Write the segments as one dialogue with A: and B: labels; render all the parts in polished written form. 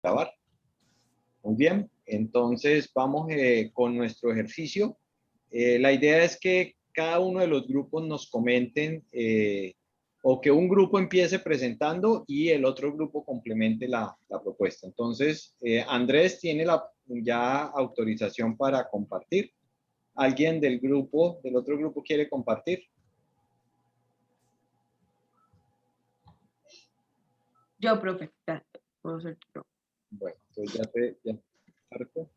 A: Grabar. Muy bien, entonces vamos con nuestro ejercicio. La idea es que cada uno de los grupos nos comenten o que un grupo empiece presentando y el otro grupo complemente la propuesta. Entonces, Andrés tiene ya autorización para compartir. ¿Alguien del otro grupo quiere compartir?
B: Yo, profe. Puedo ser yo.
A: Bueno, entonces ya comparto.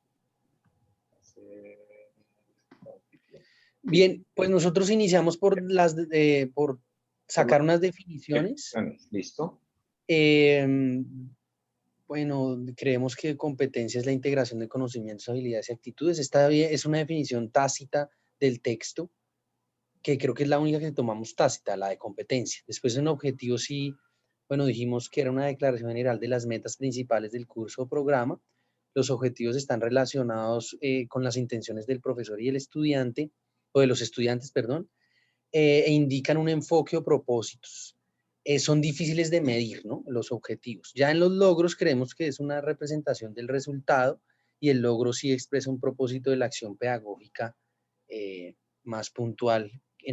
C: Bien, pues nosotros iniciamos por sacar unas definiciones.
A: Listo.
C: Bueno, creemos que competencia es la integración de conocimientos, habilidades y actitudes. Esta es una definición tácita del texto, que creo que es la única que tomamos tácita, la de competencia. Después en objetivo sí, bueno, dijimos que era una declaración general de las metas principales del curso o programa. Los objetivos están relacionados con las intenciones del profesor y el estudiante, o de los estudiantes, perdón, e indican un enfoque o propósitos. Son difíciles de medir, ¿no? Los objetivos. Ya en los logros creemos que es una representación del resultado y el logro sí expresa un propósito de la acción pedagógica más puntual que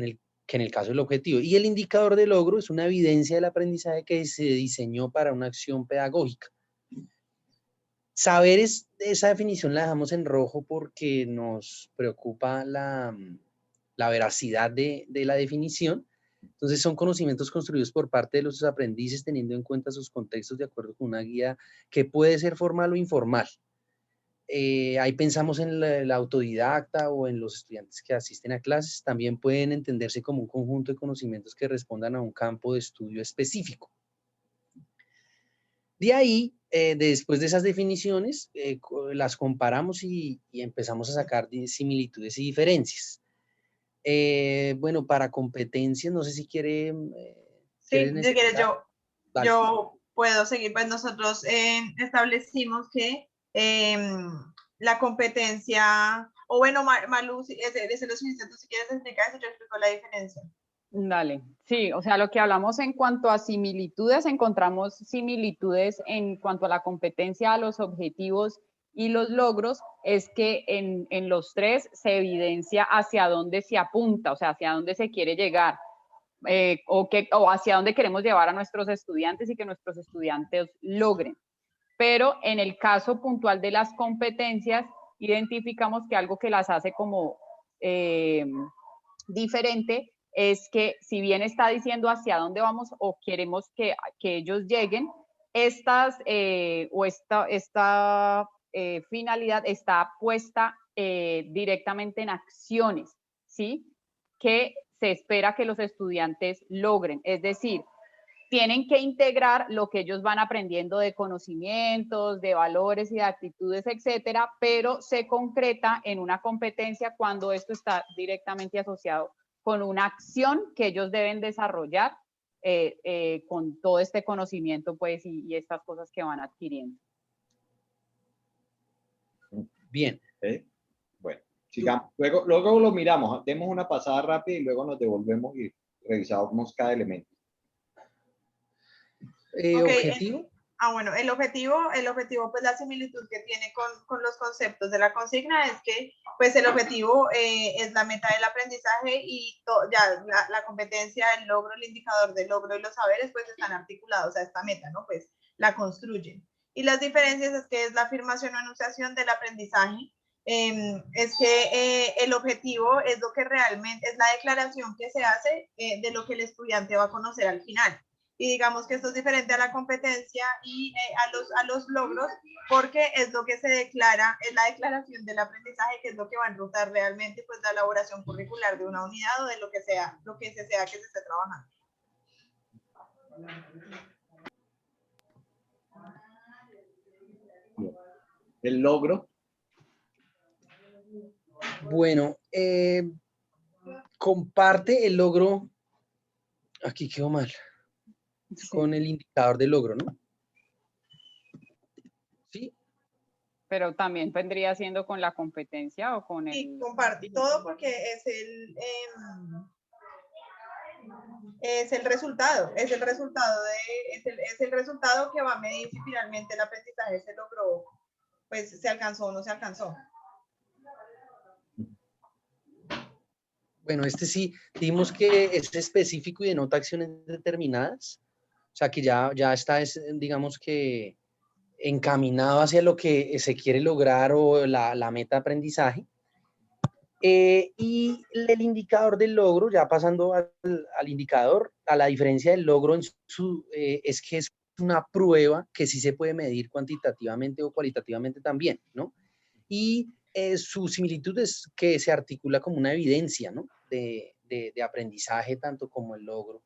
C: en el caso del objetivo. Y el indicador de logro es una evidencia del aprendizaje que se diseñó para una acción pedagógica. Saber esa definición la dejamos en rojo porque nos preocupa la veracidad de la definición. Entonces son conocimientos construidos por parte de los aprendices teniendo en cuenta sus contextos de acuerdo con una guía que puede ser formal o informal. Ahí pensamos en la autodidacta o en los estudiantes que asisten a clases. También pueden entenderse como un conjunto de conocimientos que respondan a un campo de estudio específico. De ahí, después de esas definiciones, las comparamos y empezamos a sacar similitudes y diferencias. Bueno, para competencias, no sé si quiere...
B: sí, si quieres yo puedo seguir. Pues nosotros establecimos que la competencia, o bueno, Malu, ese lo suficiente, tú si quieres explicar eso, yo explico la diferencia.
D: Dale, sí, o sea, lo que hablamos en cuanto a similitudes, encontramos similitudes en cuanto a la competencia, a los objetivos y los logros, es que en los tres se evidencia hacia dónde se apunta, o sea, hacia dónde se quiere llegar, o hacia dónde queremos llevar a nuestros estudiantes y que nuestros estudiantes logren. Pero en el caso puntual de las competencias, identificamos que algo que las hace como diferente es que si bien está diciendo hacia dónde vamos o queremos que ellos lleguen, esta finalidad está puesta directamente en acciones, ¿sí? Que se espera que los estudiantes logren. Es decir, tienen que integrar lo que ellos van aprendiendo de conocimientos, de valores y de actitudes, etcétera, pero se concreta en una competencia cuando esto está directamente asociado con una acción que ellos deben desarrollar con todo este conocimiento, pues, y estas cosas que van adquiriendo.
C: Bien.
A: Bueno, sigamos. Luego lo miramos, demos una pasada rápida y luego nos devolvemos y revisamos cada elemento.
C: ¿Objetivo?
B: Bueno, el objetivo, pues la similitud que tiene con los conceptos de la consigna es que, pues el objetivo es la meta del aprendizaje y ya la competencia, el logro, el indicador del logro y los saberes, pues están articulados a esta meta, ¿no? Pues la construyen. Y las diferencias es que es la afirmación o enunciación del aprendizaje, es que el objetivo es lo que realmente, es la declaración que se hace de lo que el estudiante va a conocer al final. Y digamos que esto es diferente a la competencia y a los logros, porque es lo que se declara, es la declaración del aprendizaje, que es lo que va a enrutar realmente pues la elaboración curricular de una unidad o de lo que se sea que se esté trabajando.
A: ¿El logro?
C: Bueno, comparte el logro, aquí quedó mal, sí, con el indicador de logro, ¿no? Sí.
D: Pero también vendría siendo con la competencia o con el...
B: Sí, comparte todo porque es Es el resultado, es el resultado es el resultado que va a medir si finalmente el aprendizaje se logró, pues se alcanzó o no se alcanzó.
C: Bueno, este sí, dimos que es específico y denota acciones determinadas, o sea que ya está, digamos que encaminado hacia lo que se quiere lograr o la meta de aprendizaje. Y el indicador del logro, ya pasando al indicador, a la diferencia del logro es que es una prueba que sí se puede medir cuantitativamente o cualitativamente también, ¿no? Y su similitud es que se articula como una evidencia, ¿no? De aprendizaje, tanto como el logro.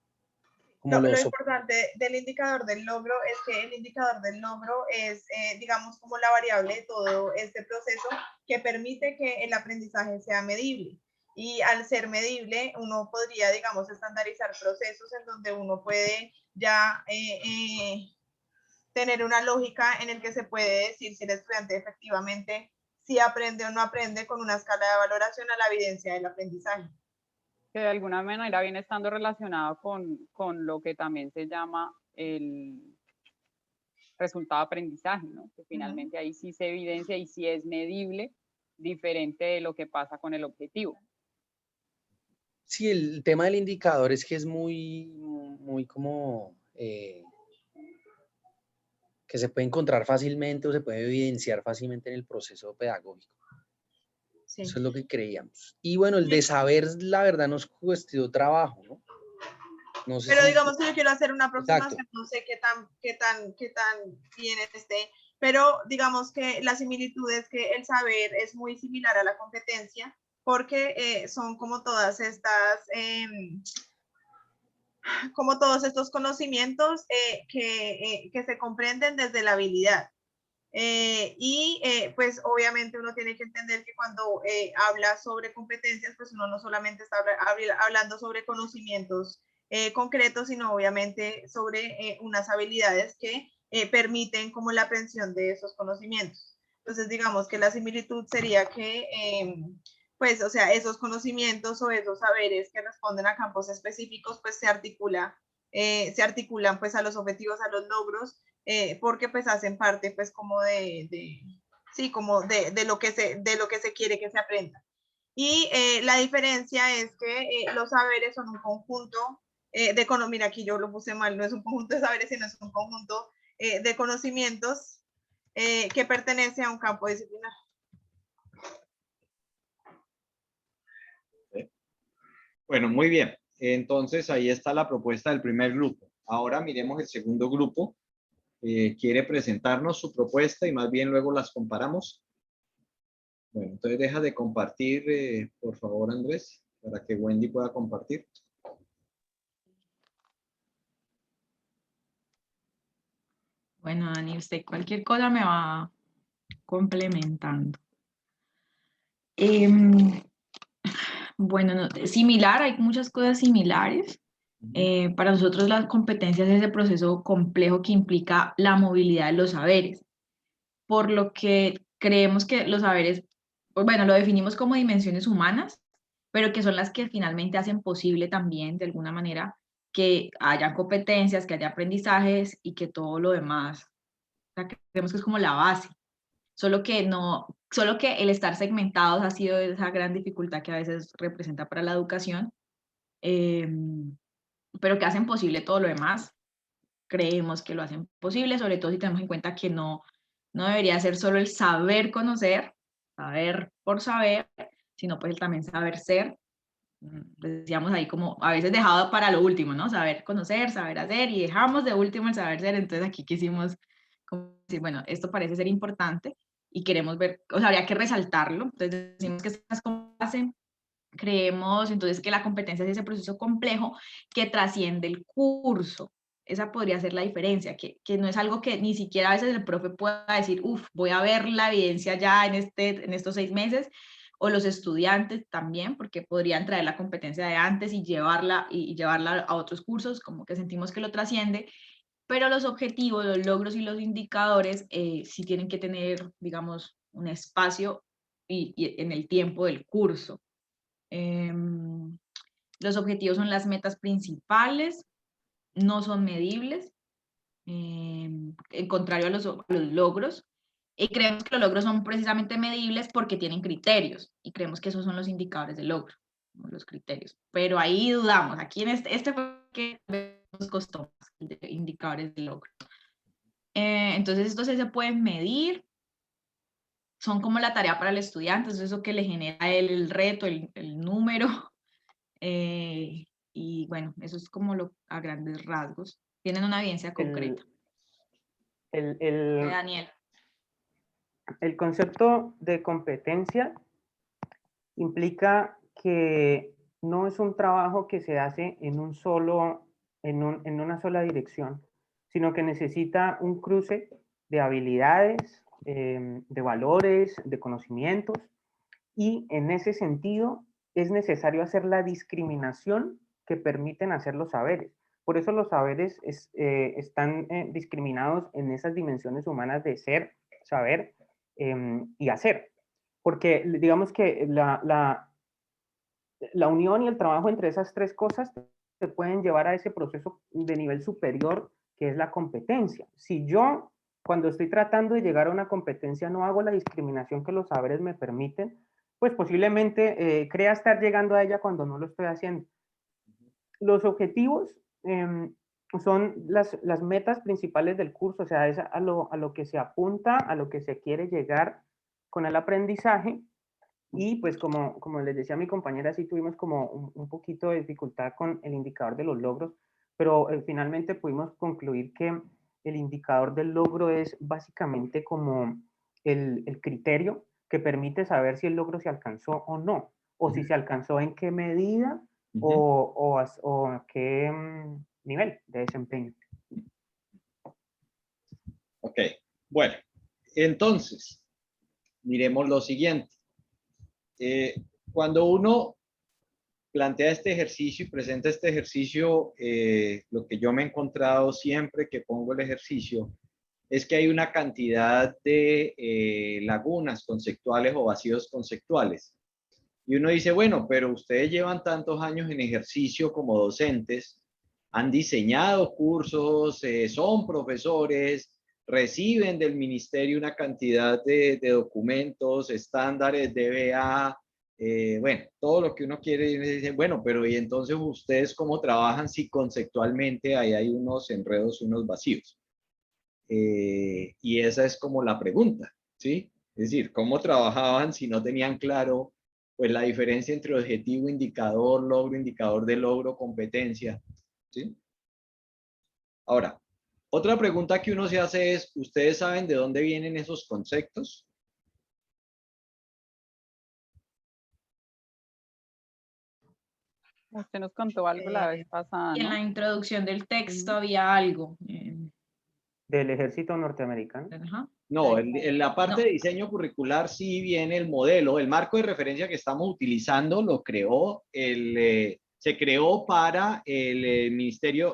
C: Como
B: Lo importante del indicador del logro es que el indicador del logro es, digamos, como la variable de todo este proceso que permite que el aprendizaje sea medible. Y al ser medible, uno podría, digamos, estandarizar procesos en donde uno puede ya tener una lógica en el que se puede decir si el estudiante efectivamente si aprende o no aprende con una escala de valoración a la evidencia del aprendizaje.
D: Que de alguna manera viene estando relacionado con lo que también se llama el resultado de aprendizaje, ¿no? Que finalmente ahí sí se evidencia y sí es medible, diferente de lo que pasa con el objetivo.
C: Sí, el tema del indicador es que es muy como que se puede encontrar fácilmente o se puede evidenciar fácilmente en el proceso pedagógico. Sí. Eso es lo que creíamos. Y bueno, el de saber, la verdad, nos costó trabajo, ¿no?
B: No sé. Pero digamos que yo quiero hacer una aproximación, exacto. No sé qué tan bien esté, pero digamos que la similitud es que el saber es muy similar a la competencia, porque son como todas estas, como todos estos conocimientos que se comprenden desde la habilidad. Pues obviamente uno tiene que entender que cuando habla sobre competencias, pues uno no solamente está hablando sobre conocimientos concretos, sino obviamente sobre unas habilidades que permiten como la aprehensión de esos conocimientos. Entonces, digamos que la similitud sería que, pues, o sea, esos conocimientos o esos saberes que responden a campos específicos, pues se articulan pues a los objetivos, a los logros, porque pues hacen parte pues como como de lo que se quiere que se aprenda. Y la diferencia es que los saberes son un conjunto de conocimientos, mira aquí yo lo puse mal, no es un conjunto de saberes, sino es un conjunto de conocimientos que pertenece a un campo disciplinar.
A: Bueno, muy bien. Entonces ahí está la propuesta del primer grupo. Ahora miremos el segundo grupo. Quiere presentarnos su propuesta y más bien luego las comparamos. Bueno, entonces deja de compartir, por favor, Andrés, para que Wendy pueda compartir.
E: Bueno, Dani, usted cualquier cosa me va complementando. Bueno, no, similar, hay muchas cosas similares. Para nosotros las competencias es ese proceso complejo que implica la movilidad de los saberes, por lo que creemos que los saberes, pues bueno, lo definimos como dimensiones humanas, pero que son las que finalmente hacen posible también, de alguna manera, que haya competencias, que haya aprendizajes y que todo lo demás, o sea, creemos que es como la base. Solo que el estar segmentados ha sido esa gran dificultad que a veces representa para la educación, pero que hacen posible todo lo demás. Creemos que lo hacen posible, sobre todo si tenemos en cuenta que no debería ser solo el saber conocer, saber por saber, sino pues el también saber ser. Decíamos ahí como a veces dejado para lo último, ¿no? Saber conocer, saber hacer, y dejamos de último el saber ser. Entonces aquí quisimos como decir, bueno, esto parece ser importante y queremos ver, o sea, habría que resaltarlo. Entonces decimos que estas cosas hacen. Creemos entonces que la competencia es ese proceso complejo que trasciende el curso. Esa podría ser la diferencia, que no es algo que ni siquiera a veces el profe pueda decir, voy a ver la evidencia ya en estos 6 meses, o los estudiantes también, porque podrían traer la competencia de antes y llevarla a otros cursos, como que sentimos que lo trasciende, pero los objetivos, los logros y los indicadores sí tienen que tener, digamos, un espacio y en el tiempo del curso. Los objetivos son las metas principales, no son medibles, en contrario a los logros. Y creemos que los logros son precisamente medibles porque tienen criterios, y creemos que esos son los indicadores de logro, los criterios. Pero ahí dudamos, aquí en este fue que nos costó más, de indicadores de logro. Entonces estos sí se pueden medir, son como la tarea para el estudiante, es eso que le genera a él el reto, el número, y bueno, eso es como a grandes rasgos. Tienen una evidencia concreta. Daniel.
F: El concepto de competencia implica que no es un trabajo que se hace en una sola dirección, sino que necesita un cruce de habilidades, de valores, de conocimientos, y en ese sentido es necesario hacer la discriminación que permiten hacer los saberes. Por eso los saberes están discriminados en esas dimensiones humanas de ser, saber y hacer. Porque digamos que la unión y el trabajo entre esas tres cosas te pueden llevar a ese proceso de nivel superior que es la competencia. Si yo, cuando estoy tratando de llegar a una competencia, no hago la discriminación que los saberes me permiten, pues posiblemente crea estar llegando a ella cuando no lo estoy haciendo. Los objetivos son las metas principales del curso, o sea, es a lo que se apunta, a lo que se quiere llegar con el aprendizaje. Y pues como les decía mi compañera, sí tuvimos como un poquito de dificultad con el indicador de los logros, pero finalmente pudimos concluir que el indicador del logro es básicamente como el criterio que permite saber si el logro se alcanzó o no, o si se alcanzó en qué medida o a qué nivel de desempeño.
A: Ok, bueno, entonces, miremos lo siguiente. Cuando uno plantea este ejercicio y presenta este ejercicio, lo que yo me he encontrado siempre que pongo el ejercicio es que hay una cantidad de lagunas conceptuales o vacíos conceptuales. Y uno dice, bueno, pero ustedes llevan tantos años en ejercicio como docentes, han diseñado cursos, son profesores, reciben del ministerio una cantidad de documentos, estándares, DBA, bueno, todo lo que uno quiere, y dice, bueno, pero ¿y entonces ustedes cómo trabajan si conceptualmente ahí hay unos enredos, unos vacíos? Y esa es como la pregunta, ¿sí? Es decir, ¿cómo trabajaban si no tenían claro pues la diferencia entre objetivo, indicador, logro, indicador de logro, competencia, ¿sí? Ahora, otra pregunta que uno se hace es, ¿ustedes saben de dónde vienen esos conceptos?
D: Usted nos contó algo la vez pasada,
E: Y en
D: ¿no?
E: la introducción del texto había algo.
F: Del ejército norteamericano.
E: Ajá.
A: No, en la parte de diseño curricular sí viene el modelo, el marco de referencia que estamos utilizando lo creó, se creó para el ministerio,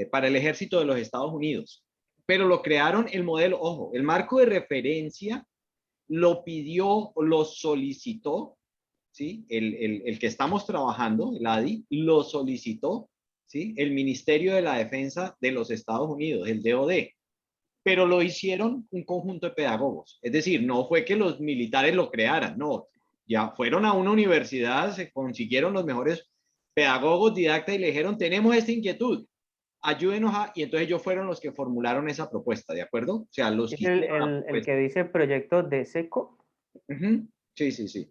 A: para el ejército de los Estados Unidos, pero lo crearon el modelo, ojo, el marco de referencia lo pidió, lo solicitó, ¿sí? El que estamos trabajando, el ADI, lo solicitó, ¿sí? El Ministerio de la Defensa de los Estados Unidos, el DoD, pero lo hicieron un conjunto de pedagogos. Es decir, no fue que los militares lo crearan, no. Ya fueron a una universidad, se consiguieron los mejores pedagogos, didactas y le dijeron, tenemos esta inquietud, ayúdenos a... Y entonces ellos fueron los que formularon esa propuesta, ¿de acuerdo? O sea, los
F: ¿Es el que dice proyecto de SECO?
A: Sí, sí, sí.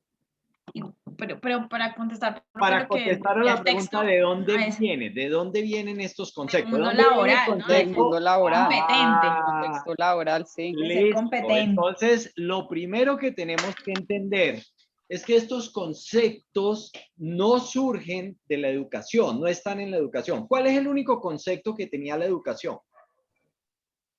E: Pero para contestar,
A: para contestar a la pregunta de dónde viene, de dónde vienen estos conceptos.
E: Del mundo laboral, ¿no?
D: Del mundo laboral.
E: Competente.
D: Contexto laboral, sí.
A: Listo.
E: Competente.
A: Entonces, lo primero que tenemos que entender es que estos conceptos no surgen de la educación, no están en la educación. ¿Cuál es el único concepto que tenía la educación?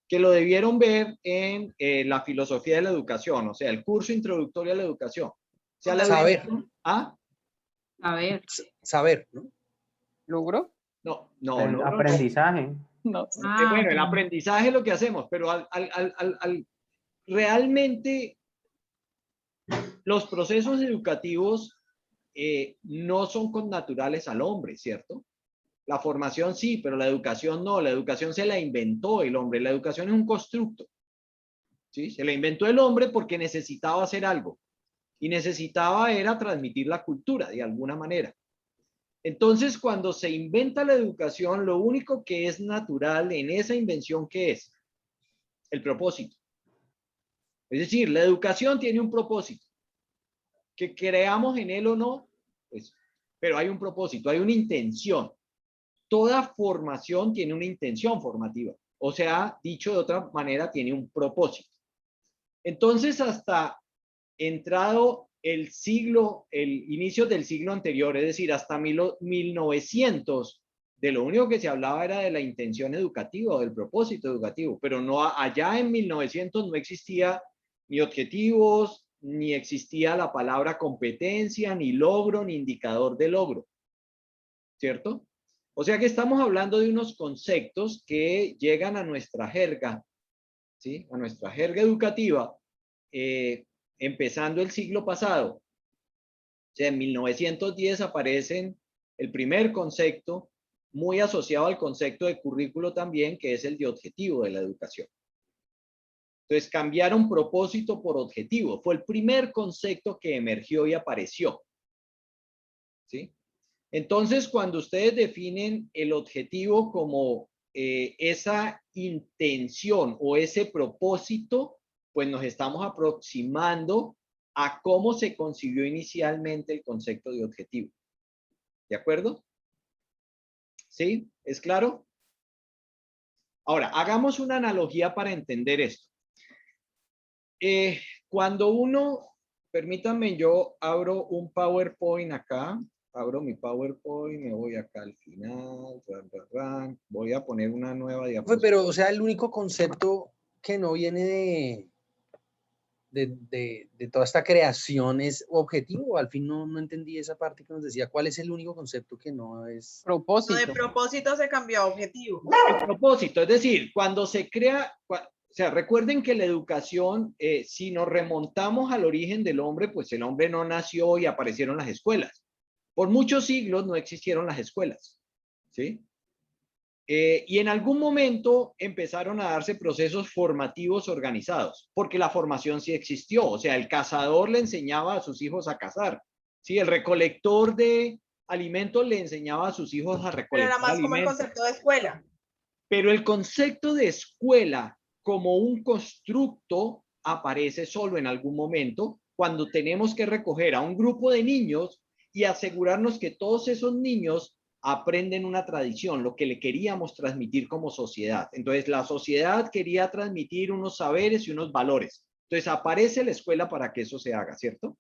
A: Que lo debieron ver en la filosofía de la educación, o sea, el curso introductorio a la educación. O sea, la
C: saber.
A: educación, ¿ah?
C: Saber, ¿no?
D: ¿Logro?
A: No, no.
F: Aprendizaje.
D: No.
A: Bueno, el aprendizaje es lo que hacemos, pero realmente los procesos educativos no son connaturales al hombre, ¿cierto? La formación sí, pero la educación no. La educación se la inventó el hombre. La educación es un constructo, ¿sí? Se la inventó el hombre porque necesitaba hacer algo. Y necesitaba era transmitir la cultura de alguna manera. Entonces, cuando se inventa la educación, lo único que es natural en esa invención, ¿qué es? El propósito. Es decir, la educación tiene un propósito. Que creamos en él o no, pues, pero hay un propósito, hay una intención. Toda formación tiene una intención formativa. O sea, dicho de otra manera, tiene un propósito. Entonces, hasta entrado el siglo, el inicio del siglo anterior, es decir, hasta 1900, de lo único que se hablaba era de la intención educativa o del propósito educativo, pero no, allá en 1900 no existía ni objetivos, ni existía la palabra competencia, ni logro, ni indicador de logro, ¿cierto? O sea que estamos hablando de unos conceptos que llegan a nuestra jerga, ¿sí? A nuestra jerga educativa, empezando el siglo pasado. O sea, en 1910 aparecen el primer concepto, muy asociado al concepto de currículo también, que es el de objetivo de la educación. Entonces, cambiaron propósito por objetivo. Fue el primer concepto que emergió y apareció, ¿sí? Entonces, cuando ustedes definen el objetivo como esa intención o ese propósito, pues nos estamos aproximando a cómo se concibió inicialmente el concepto de objetivo. ¿De acuerdo? ¿Sí? ¿Es claro? Ahora, hagamos una analogía para entender esto. Cuando uno, permítanme, yo abro un PowerPoint acá. Abro mi PowerPoint, me voy acá al final, voy a poner una nueva diapositiva.
C: Pero, o sea, el único concepto que no viene de toda esta creación es objetivo. Al fin no entendí esa parte que nos decía. ¿Cuál es el único concepto que no es?
D: Propósito.
B: No, de propósito se cambió a objetivo.
A: El propósito, es decir, cuando se crea, o sea, recuerden que la educación, si nos remontamos al origen del hombre, pues el hombre no nació y aparecieron las escuelas. Por muchos siglos no existieron las escuelas, ¿sí? Y en algún momento empezaron a darse procesos formativos organizados, porque la formación sí existió. O sea, el cazador le enseñaba a sus hijos a cazar, ¿sí? El recolector de alimentos le enseñaba a sus hijos a recolectar
B: Pero era más como el
A: alimentos.
B: concepto de escuela.
A: Pero el concepto de escuela como un constructo aparece solo en algún momento cuando tenemos que recoger a un grupo de niños y asegurarnos que todos esos niños aprenden una tradición, lo que le queríamos transmitir como sociedad. Entonces, la sociedad quería transmitir unos saberes y unos valores. Entonces, aparece la escuela para que eso se haga, ¿cierto?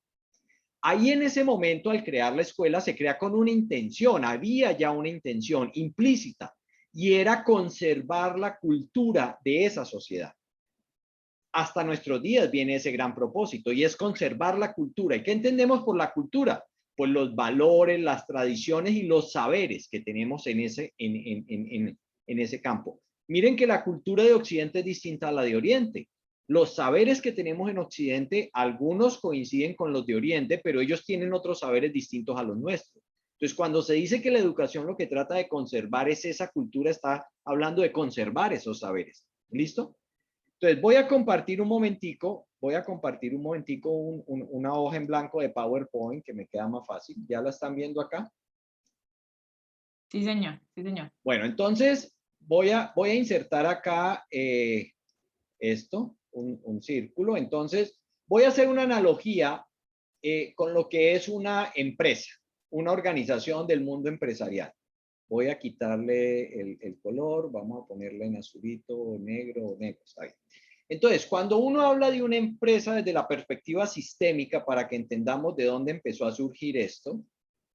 A: Ahí en ese momento, al crear la escuela, se crea con una intención, había ya una intención implícita, y era conservar la cultura de esa sociedad. Hasta nuestros días viene ese gran propósito, y es conservar la cultura. ¿Y qué entendemos por la cultura? Pues los valores, las tradiciones y los saberes que tenemos en ese campo. Miren que la cultura de Occidente es distinta a la de Oriente. Los saberes que tenemos en Occidente, algunos coinciden con los de Oriente, pero ellos tienen otros saberes distintos a los nuestros. Entonces, cuando se dice que la educación lo que trata de conservar es esa cultura, está hablando de conservar esos saberes. ¿Listo? Entonces, voy a compartir un momentico una hoja en blanco de PowerPoint que me queda más fácil. ¿Ya la están viendo acá?
E: Sí, señor. Sí, señor.
A: Bueno, entonces voy a insertar acá esto, un círculo. Entonces, voy a hacer una analogía con lo que es una empresa, una organización del mundo empresarial. Voy a quitarle el color, vamos a ponerle en azulito, negro, está bien. Entonces, cuando uno habla de una empresa desde la perspectiva sistémica, para que entendamos de dónde empezó a surgir esto,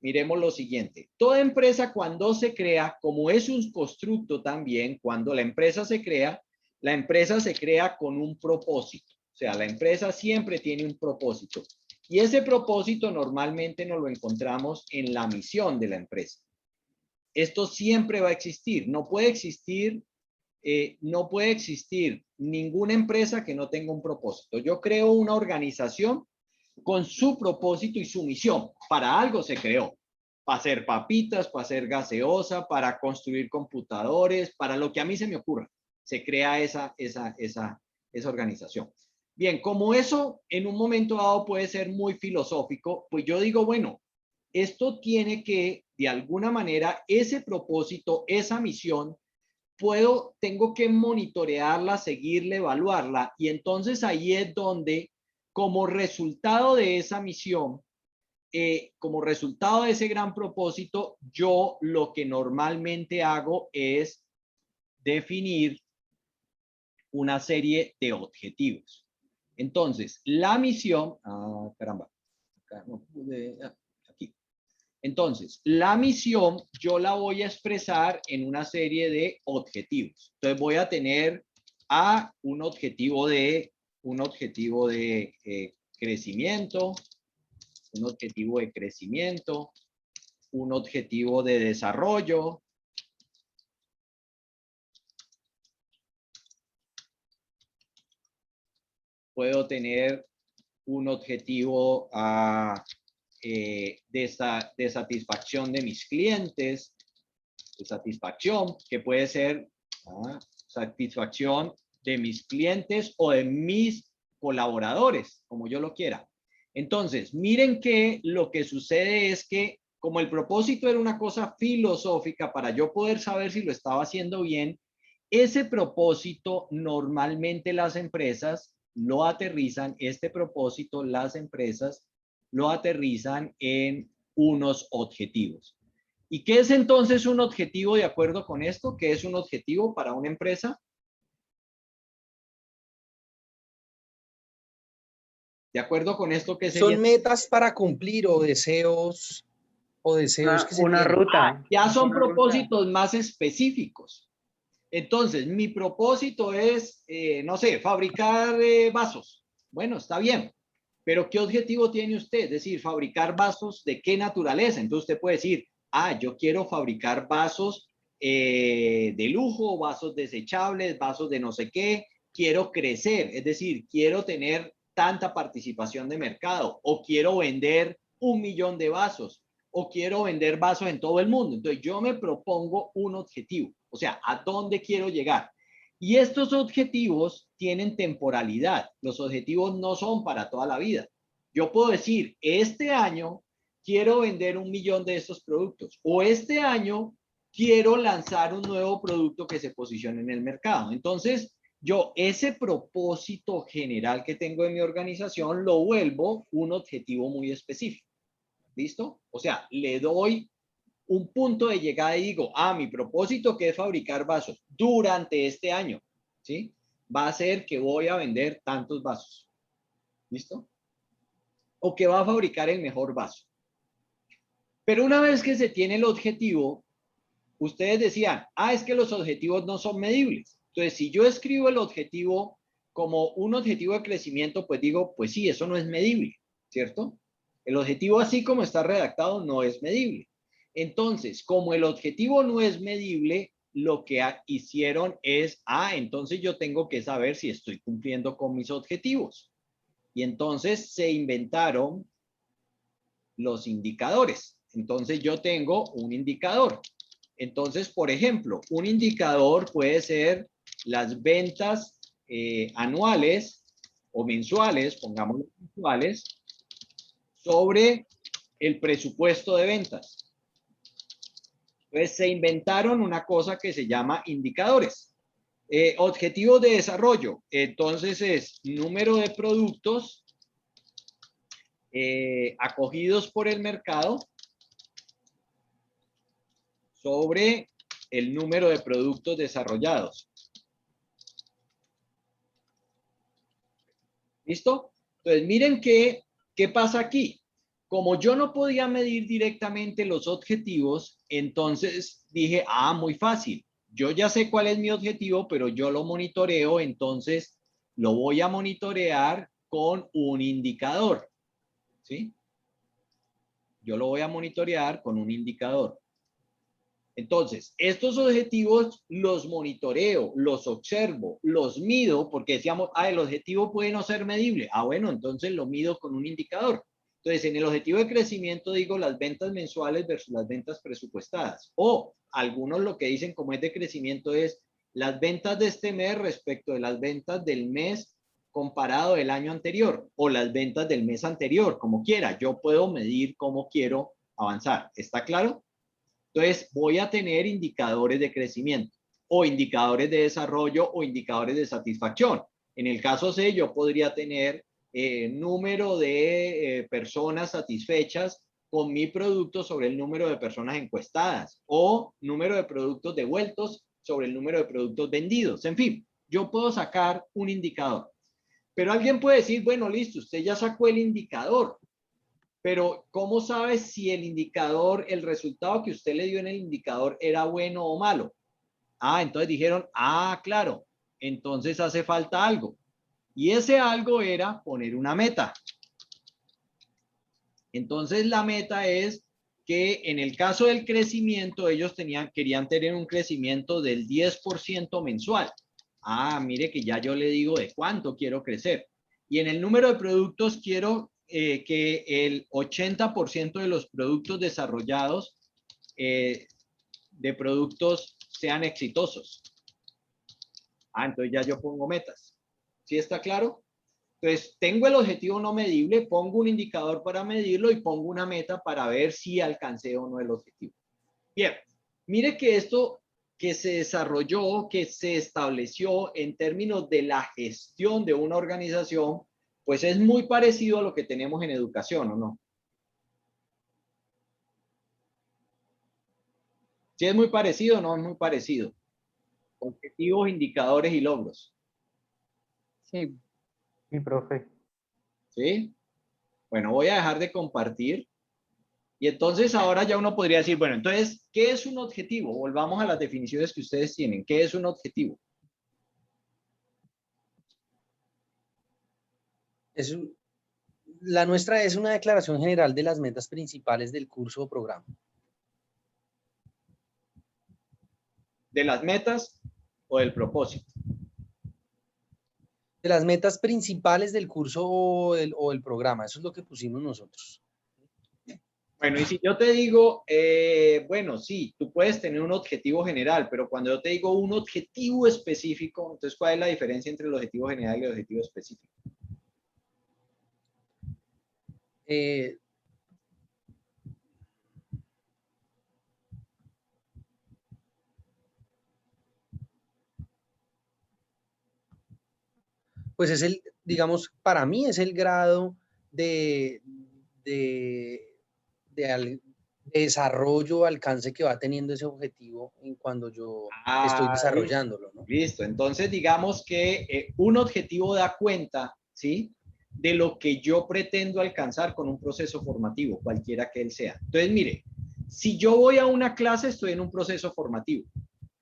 A: miremos lo siguiente. Toda empresa cuando se crea, como es un constructo también, cuando la empresa se crea con un propósito. O sea, la empresa siempre tiene un propósito. Y ese propósito normalmente nos lo encontramos en la misión de la empresa. Esto siempre va a existir. No puede existir ninguna empresa que no tenga un propósito. Yo creo una organización con su propósito y su misión. Para algo se creó. Para hacer papitas, para hacer gaseosa, para construir computadores, para lo que a mí se me ocurra. Se crea esa organización. Bien, como eso en un momento dado puede ser muy filosófico, pues yo digo, bueno, esto tiene que, de alguna manera, ese propósito, esa misión, tengo que monitorearla, seguirla, evaluarla. Y entonces ahí es donde, como resultado de esa misión, como resultado de ese gran propósito, yo lo que normalmente hago es definir una serie de objetivos. Entonces, la misión, caramba, acá no pude, aquí. Entonces, la misión yo la voy a expresar en una serie de objetivos. Entonces, voy a tener un objetivo de crecimiento, un objetivo de crecimiento, un objetivo de desarrollo, puedo tener un objetivo de satisfacción de mis clientes, de satisfacción, que puede ser satisfacción de mis clientes o de mis colaboradores, como yo lo quiera. Entonces, miren que lo que sucede es que como el propósito era una cosa filosófica para yo poder saber si lo estaba haciendo bien, ese propósito normalmente las empresas lo aterrizan, este propósito las empresas lo aterrizan en unos objetivos. ¿Y qué es entonces un objetivo de acuerdo con esto? ¿Qué es un objetivo para una empresa? De acuerdo con esto, ¿qué sería?
C: Son metas para cumplir o deseos que se
F: Una
C: tienen.
F: ruta.
A: Ya son
F: Una ruta.
A: propósitos más específicos. Entonces, mi propósito es, no sé, fabricar vasos. Bueno, está bien. Pero ¿qué objetivo tiene usted? Es decir, fabricar vasos de qué naturaleza. Entonces usted puede decir, yo quiero fabricar vasos de lujo, vasos desechables, vasos de no sé qué. Quiero crecer, es decir, quiero tener tanta participación de mercado o quiero vender 1 millón de vasos o quiero vender vasos en todo el mundo. Entonces yo me propongo un objetivo, o sea, ¿a dónde quiero llegar? Y estos objetivos tienen temporalidad. Los objetivos no son para toda la vida. Yo puedo decir, este año quiero vender 1 millón de estos productos o este año quiero lanzar un nuevo producto que se posicione en el mercado. Entonces, yo ese propósito general que tengo en mi organización lo vuelvo un objetivo muy específico. ¿Listo? O sea, le doy un punto de llegada y digo, mi propósito que es fabricar vasos durante este año, ¿sí? Va a ser que voy a vender tantos vasos. ¿Listo? O que va a fabricar el mejor vaso. Pero una vez que se tiene el objetivo, ustedes decían, es que los objetivos no son medibles. Entonces, si yo escribo el objetivo como un objetivo de crecimiento, pues digo, pues sí, eso no es medible, ¿cierto? El objetivo así como está redactado no es medible. Entonces, como el objetivo no es medible, lo que hicieron es, entonces yo tengo que saber si estoy cumpliendo con mis objetivos. Y entonces se inventaron los indicadores. Entonces yo tengo un indicador. Entonces, por ejemplo, un indicador puede ser las ventas anuales o mensuales, pongamos mensuales, sobre el presupuesto de ventas. Entonces se inventaron una cosa que se llama indicadores. Objetivos de desarrollo. Entonces es número de productos acogidos por el mercado sobre el número de productos desarrollados. ¿Listo? Entonces, miren qué pasa aquí. Como yo no podía medir directamente los objetivos, entonces dije, muy fácil. Yo ya sé cuál es mi objetivo, pero yo lo monitoreo, entonces lo voy a monitorear con un indicador. ¿Sí? Yo lo voy a monitorear con un indicador. Entonces, estos objetivos los monitoreo, los observo, los mido, porque decíamos, el objetivo puede no ser medible. Bueno, entonces lo mido con un indicador. Entonces, en el objetivo de crecimiento digo las ventas mensuales versus las ventas presupuestadas. O algunos lo que dicen como es de crecimiento es las ventas de este mes respecto de las ventas del mes comparado del año anterior o las ventas del mes anterior, como quiera. Yo puedo medir cómo quiero avanzar. ¿Está claro? Entonces, voy a tener indicadores de crecimiento o indicadores de desarrollo o indicadores de satisfacción. En el caso C, yo podría tener número de personas satisfechas con mi producto sobre el número de personas encuestadas o número de productos devueltos sobre el número de productos vendidos. En fin, yo puedo sacar un indicador. Pero alguien puede decir, bueno, listo, usted ya sacó el indicador. Pero ¿cómo sabe si el indicador, el resultado que usted le dio en el indicador era bueno o malo? Entonces dijeron, claro, entonces hace falta algo. Y ese algo era poner una meta. Entonces la meta es que en el caso del crecimiento, ellos querían tener un crecimiento del 10% mensual. Mire que ya yo le digo de cuánto quiero crecer. Y en el número de productos quiero que el 80% de los productos desarrollados de productos sean exitosos. Entonces ya yo pongo metas. ¿Sí está claro? Entonces, tengo el objetivo no medible, pongo un indicador para medirlo y pongo una meta para ver si alcancé o no el objetivo. Bien, mire que esto que se desarrolló, que se estableció en términos de la gestión de una organización, pues es muy parecido a lo que tenemos en educación, ¿o no? ¿Sí es muy parecido o no es muy parecido? Objetivos, indicadores y logros.
D: Sí.
F: Sí, profe.
A: ¿Sí? Bueno, voy a dejar de compartir. Y entonces ahora ya uno podría decir, bueno, entonces, ¿qué es un objetivo? Volvamos a las definiciones que ustedes tienen. ¿Qué es un objetivo?
C: La nuestra es una declaración general de las metas principales del curso o programa.
A: ¿De las metas o del propósito?
C: De las metas principales del curso o el programa. Eso es lo que pusimos nosotros.
A: Bueno, y si yo te digo, bueno, sí, tú puedes tener un objetivo general, pero cuando yo te digo un objetivo específico, entonces, ¿cuál es la diferencia entre el objetivo general y el objetivo específico?
C: Pues es digamos, para mí es el grado de desarrollo, alcance que va teniendo ese objetivo en cuando yo estoy desarrollándolo, ¿no?
A: Listo. Entonces, digamos que un objetivo da cuenta, ¿sí?, de lo que yo pretendo alcanzar con un proceso formativo, cualquiera que él sea. Entonces, mire, si yo voy a una clase, estoy en un proceso formativo.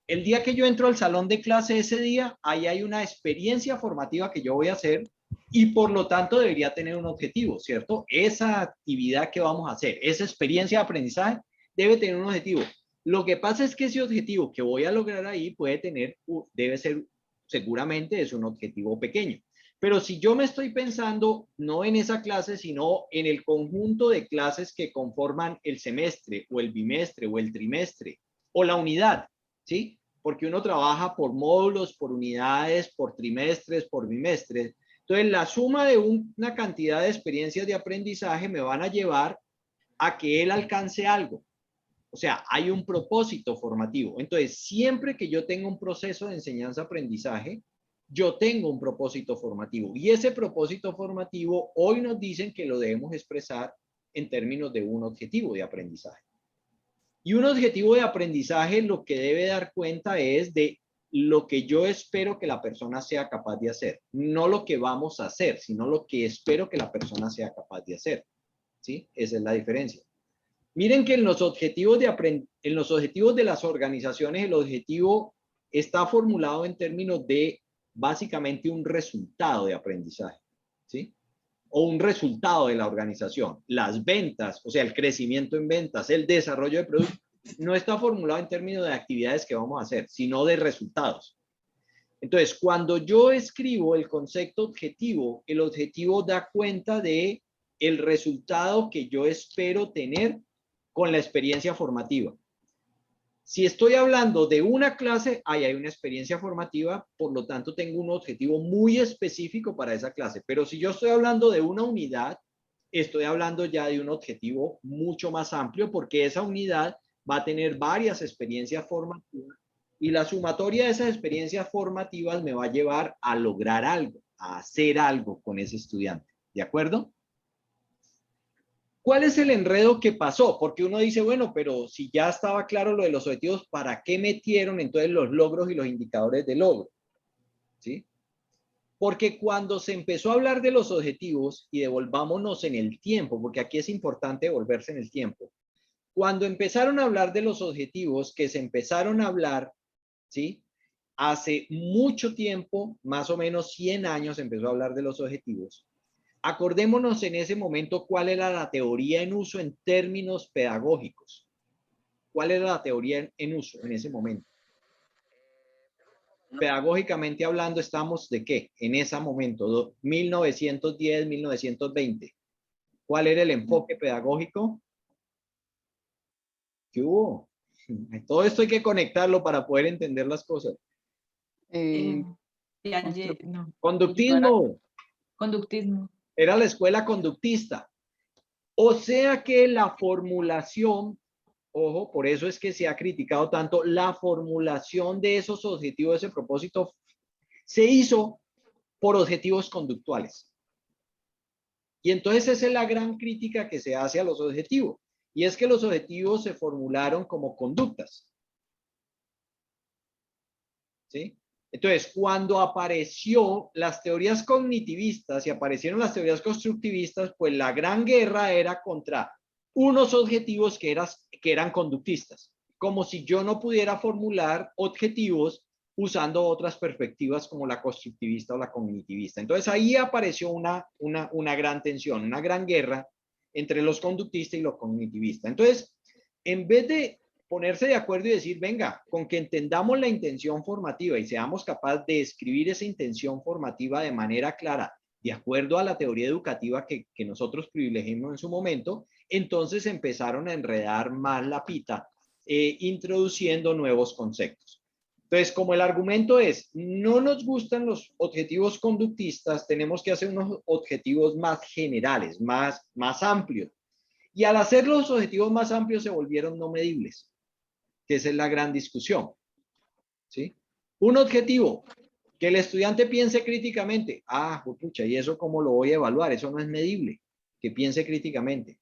A: El día que yo entro al salón de clase ese día, ahí hay una experiencia formativa que yo voy a hacer y por lo tanto debería tener un objetivo, ¿cierto? Esa actividad que vamos a hacer, esa experiencia de aprendizaje debe tener un objetivo. Lo que pasa es que ese objetivo que voy a lograr ahí puede tener, debe ser, seguramente es un objetivo pequeño. Pero si yo me estoy pensando no en esa clase, sino en el conjunto de clases que conforman el semestre o el bimestre o el trimestre o la unidad, ¿sí? Porque uno trabaja por módulos, por unidades, por trimestres, por bimestres. Entonces, la suma de una cantidad de experiencias de aprendizaje me van a llevar a que él alcance algo. O sea, hay un propósito formativo. Entonces, siempre que yo tenga un proceso de enseñanza-aprendizaje, yo tengo un propósito formativo. Y ese propósito formativo hoy nos dicen que lo debemos expresar en términos de un objetivo de aprendizaje. Y un objetivo de aprendizaje lo que debe dar cuenta es de lo que yo espero que la persona sea capaz de hacer. No lo que vamos a hacer, sino lo que espero que la persona sea capaz de hacer. ¿Sí? Esa es la diferencia. Miren que en los objetivos de las organizaciones, el objetivo está formulado en términos de básicamente un resultado de aprendizaje, ¿sí? O un resultado de la organización. Las ventas, o sea, el crecimiento en ventas, el desarrollo de productos, no está formulado en términos de actividades que vamos a hacer, sino de resultados. Entonces, cuando yo escribo el concepto objetivo, el objetivo da cuenta de el resultado que yo espero tener con la experiencia formativa. Si estoy hablando de una clase, ahí hay una experiencia formativa, por lo tanto tengo un objetivo muy específico para esa clase. Pero si yo estoy hablando de una unidad, estoy hablando ya de un objetivo mucho más amplio, porque esa unidad va a tener varias experiencias formativas y la sumatoria de esas experiencias formativas me va a llevar a lograr algo, a hacer algo con ese estudiante. ¿De acuerdo? ¿Cuál es el enredo que pasó? Porque uno dice, bueno, pero si ya estaba claro lo de los objetivos, ¿para qué metieron entonces los logros y los indicadores de logro? ¿Sí? Porque cuando se empezó a hablar de los objetivos, y devolvámonos en el tiempo, porque aquí es importante volverse en el tiempo. Cuando empezaron a hablar de los objetivos, que se empezaron a hablar, ¿sí? Hace mucho tiempo, más o menos 100 años, se empezó a hablar de los objetivos. Acordémonos en ese momento cuál era la teoría en uso en términos pedagógicos. ¿Cuál era la teoría en uso en ese momento? Pedagógicamente hablando, estamos de qué? En ese momento, 1910, 1920. ¿Cuál era el enfoque pedagógico? ¿Qué hubo? Todo esto hay que conectarlo para poder entender las cosas.
E: No.
A: Conductismo.
E: Conductismo.
A: Era la escuela conductista. O sea que la formulación, ojo, por eso es que se ha criticado tanto, la formulación de esos objetivos, ese propósito, se hizo por objetivos conductuales. Y entonces esa es la gran crítica que se hace a los objetivos. Y es que los objetivos se formularon como conductas. ¿Sí? Entonces, cuando apareció las teorías cognitivistas y aparecieron las teorías constructivistas, pues la gran guerra era contra unos objetivos que eran conductistas, como si yo no pudiera formular objetivos usando otras perspectivas como la constructivista o la cognitivista. Entonces ahí apareció una gran tensión, una gran guerra entre los conductistas y los cognitivistas. Entonces, en vez de ponerse de acuerdo y decir, venga, con que entendamos la intención formativa y seamos capaces de escribir esa intención formativa de manera clara, de acuerdo a la teoría educativa que nosotros privilegiamos en su momento, entonces empezaron a enredar más la pita, introduciendo nuevos conceptos. Entonces, como el argumento es, no nos gustan los objetivos conductistas, tenemos que hacer unos objetivos más generales, más amplios. Y al hacer los objetivos más amplios se volvieron no medibles, que esa es la gran discusión. ¿Sí? Un objetivo, que el estudiante piense críticamente. Ah, pucha, ¿y eso cómo lo voy a evaluar? Eso no es medible, que piense críticamente.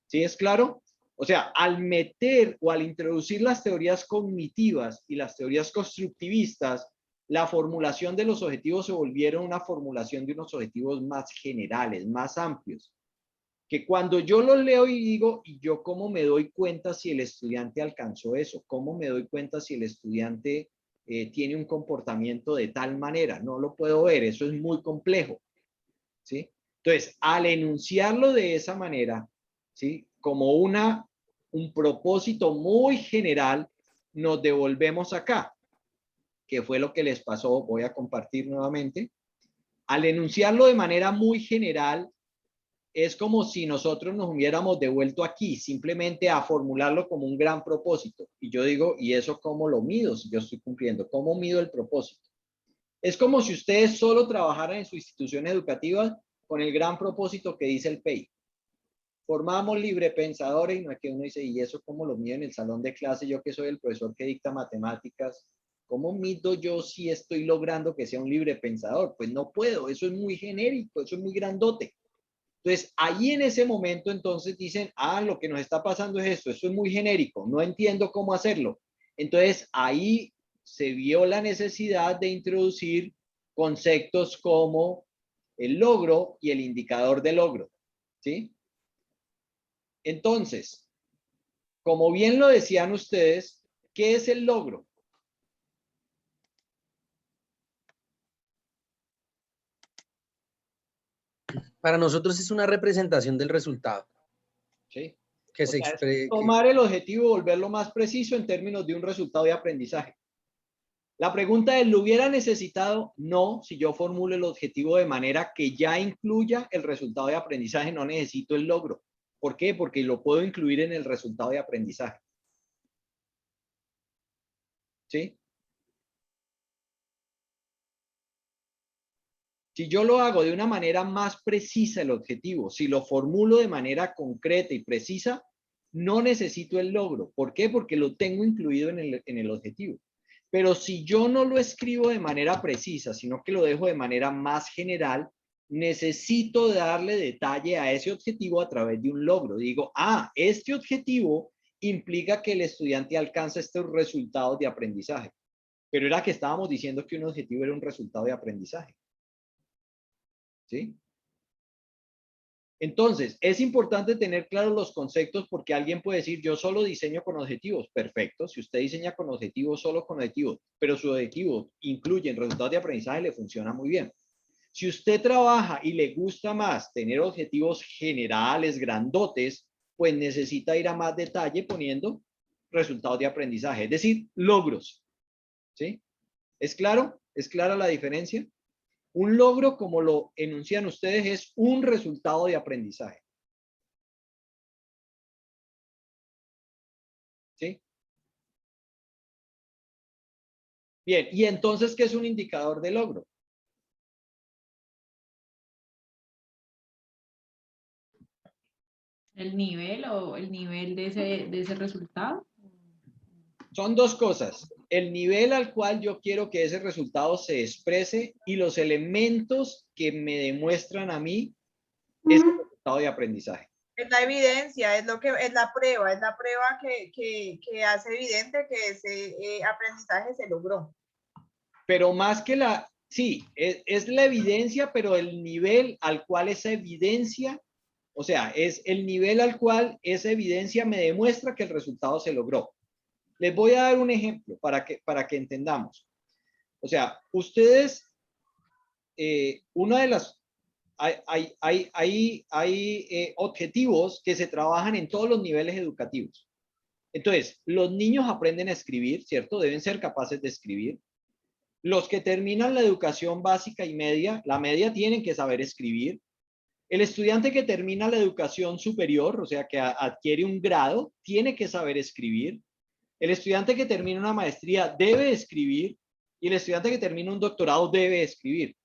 A: ¿Sí es claro? O sea, al meter o al introducir las teorías cognitivas y las teorías constructivistas, la formulación de los objetivos se volvieron una formulación de unos objetivos más generales, más amplios. Que cuando yo lo leo y digo, ¿y yo cómo me doy cuenta si el estudiante alcanzó eso? ¿Cómo me doy cuenta si el estudiante tiene un comportamiento de tal manera? No lo puedo ver, eso es muy complejo, ¿sí? Entonces, al enunciarlo de esa manera, ¿sí? Como un propósito muy general, nos devolvemos acá, que fue lo que les pasó, voy a compartir nuevamente. Al enunciarlo de manera muy general, es como si nosotros nos hubiéramos devuelto aquí, simplemente a formularlo como un gran propósito. Y yo digo, ¿y eso cómo lo mido si yo estoy cumpliendo? ¿Cómo mido el propósito? Es como si ustedes solo trabajaran en su institución educativa con el gran propósito que dice el PEI. Formamos librepensadores y no es que uno dice, ¿y eso cómo lo mido en el salón de clase? Yo que soy el profesor que dicta matemáticas, ¿cómo mido yo si estoy logrando que sea un librepensador? Pues no puedo, eso es muy genérico, eso es muy grandote. Entonces, ahí en ese momento, entonces dicen, ah, lo que nos está pasando es esto es muy genérico, no entiendo cómo hacerlo. Entonces, ahí se vio la necesidad de introducir conceptos como el logro y el indicador de logro, ¿sí? Entonces, como bien lo decían ustedes, ¿qué es el logro?
C: Para nosotros es una representación del resultado.
A: ¿Sí?
C: Que
A: O
C: se
A: sea, es
C: expre-
A: tomar el objetivo y volverlo más preciso en términos de un resultado de aprendizaje. La pregunta es, ¿lo hubiera necesitado? No, si yo formulo el objetivo de manera que ya incluya el resultado de aprendizaje, no necesito el logro. ¿Por qué? Porque lo puedo incluir en el resultado de aprendizaje. ¿Sí? Si yo lo hago de una manera más precisa el objetivo, si lo formulo de manera concreta y precisa, no necesito el logro. ¿Por qué? Porque lo tengo incluido en el objetivo. Pero si yo no lo escribo de manera precisa, sino que lo dejo de manera más general, necesito darle detalle a ese objetivo a través de un logro. Digo, este objetivo implica que el estudiante alcanza estos resultados de aprendizaje. Pero era que estábamos diciendo que un objetivo era un resultado de aprendizaje. ¿Sí? Entonces, es importante tener claros los conceptos porque alguien puede decir, yo solo diseño con objetivos. Perfecto, si usted diseña con objetivos, solo con objetivos, pero su objetivo incluye resultados de aprendizaje, le funciona muy bien. Si usted trabaja y le gusta más tener objetivos generales, grandotes, pues necesita ir a más detalle poniendo resultados de aprendizaje, es decir, logros. ¿Sí? ¿Es claro? ¿Es clara la diferencia? Un logro, como lo enuncian ustedes, es un resultado de aprendizaje. ¿Sí? Bien, y entonces, ¿qué es un indicador de logro?
E: El nivel o el nivel de ese resultado.
A: Son dos cosas. El nivel al cual yo quiero que ese resultado se exprese y los elementos que me demuestran a mí ese resultado de aprendizaje.
B: Es la evidencia, es la prueba que hace evidente que ese aprendizaje se logró.
A: Pero más que sí, es la evidencia, pero el nivel al cual esa evidencia, o sea, es el nivel al cual esa evidencia me demuestra que el resultado se logró. Les voy a dar un ejemplo para que entendamos. O sea, ustedes, una de las, hay objetivos que se trabajan en todos los niveles educativos. Entonces, los niños aprenden a escribir, ¿cierto? Deben ser capaces de escribir. Los que terminan la educación básica y media, la media tienen que saber escribir. El estudiante que termina la educación superior, o sea, que adquiere un grado, tiene que saber escribir. El estudiante que termina una maestría debe escribir y el estudiante que termina un doctorado debe escribir.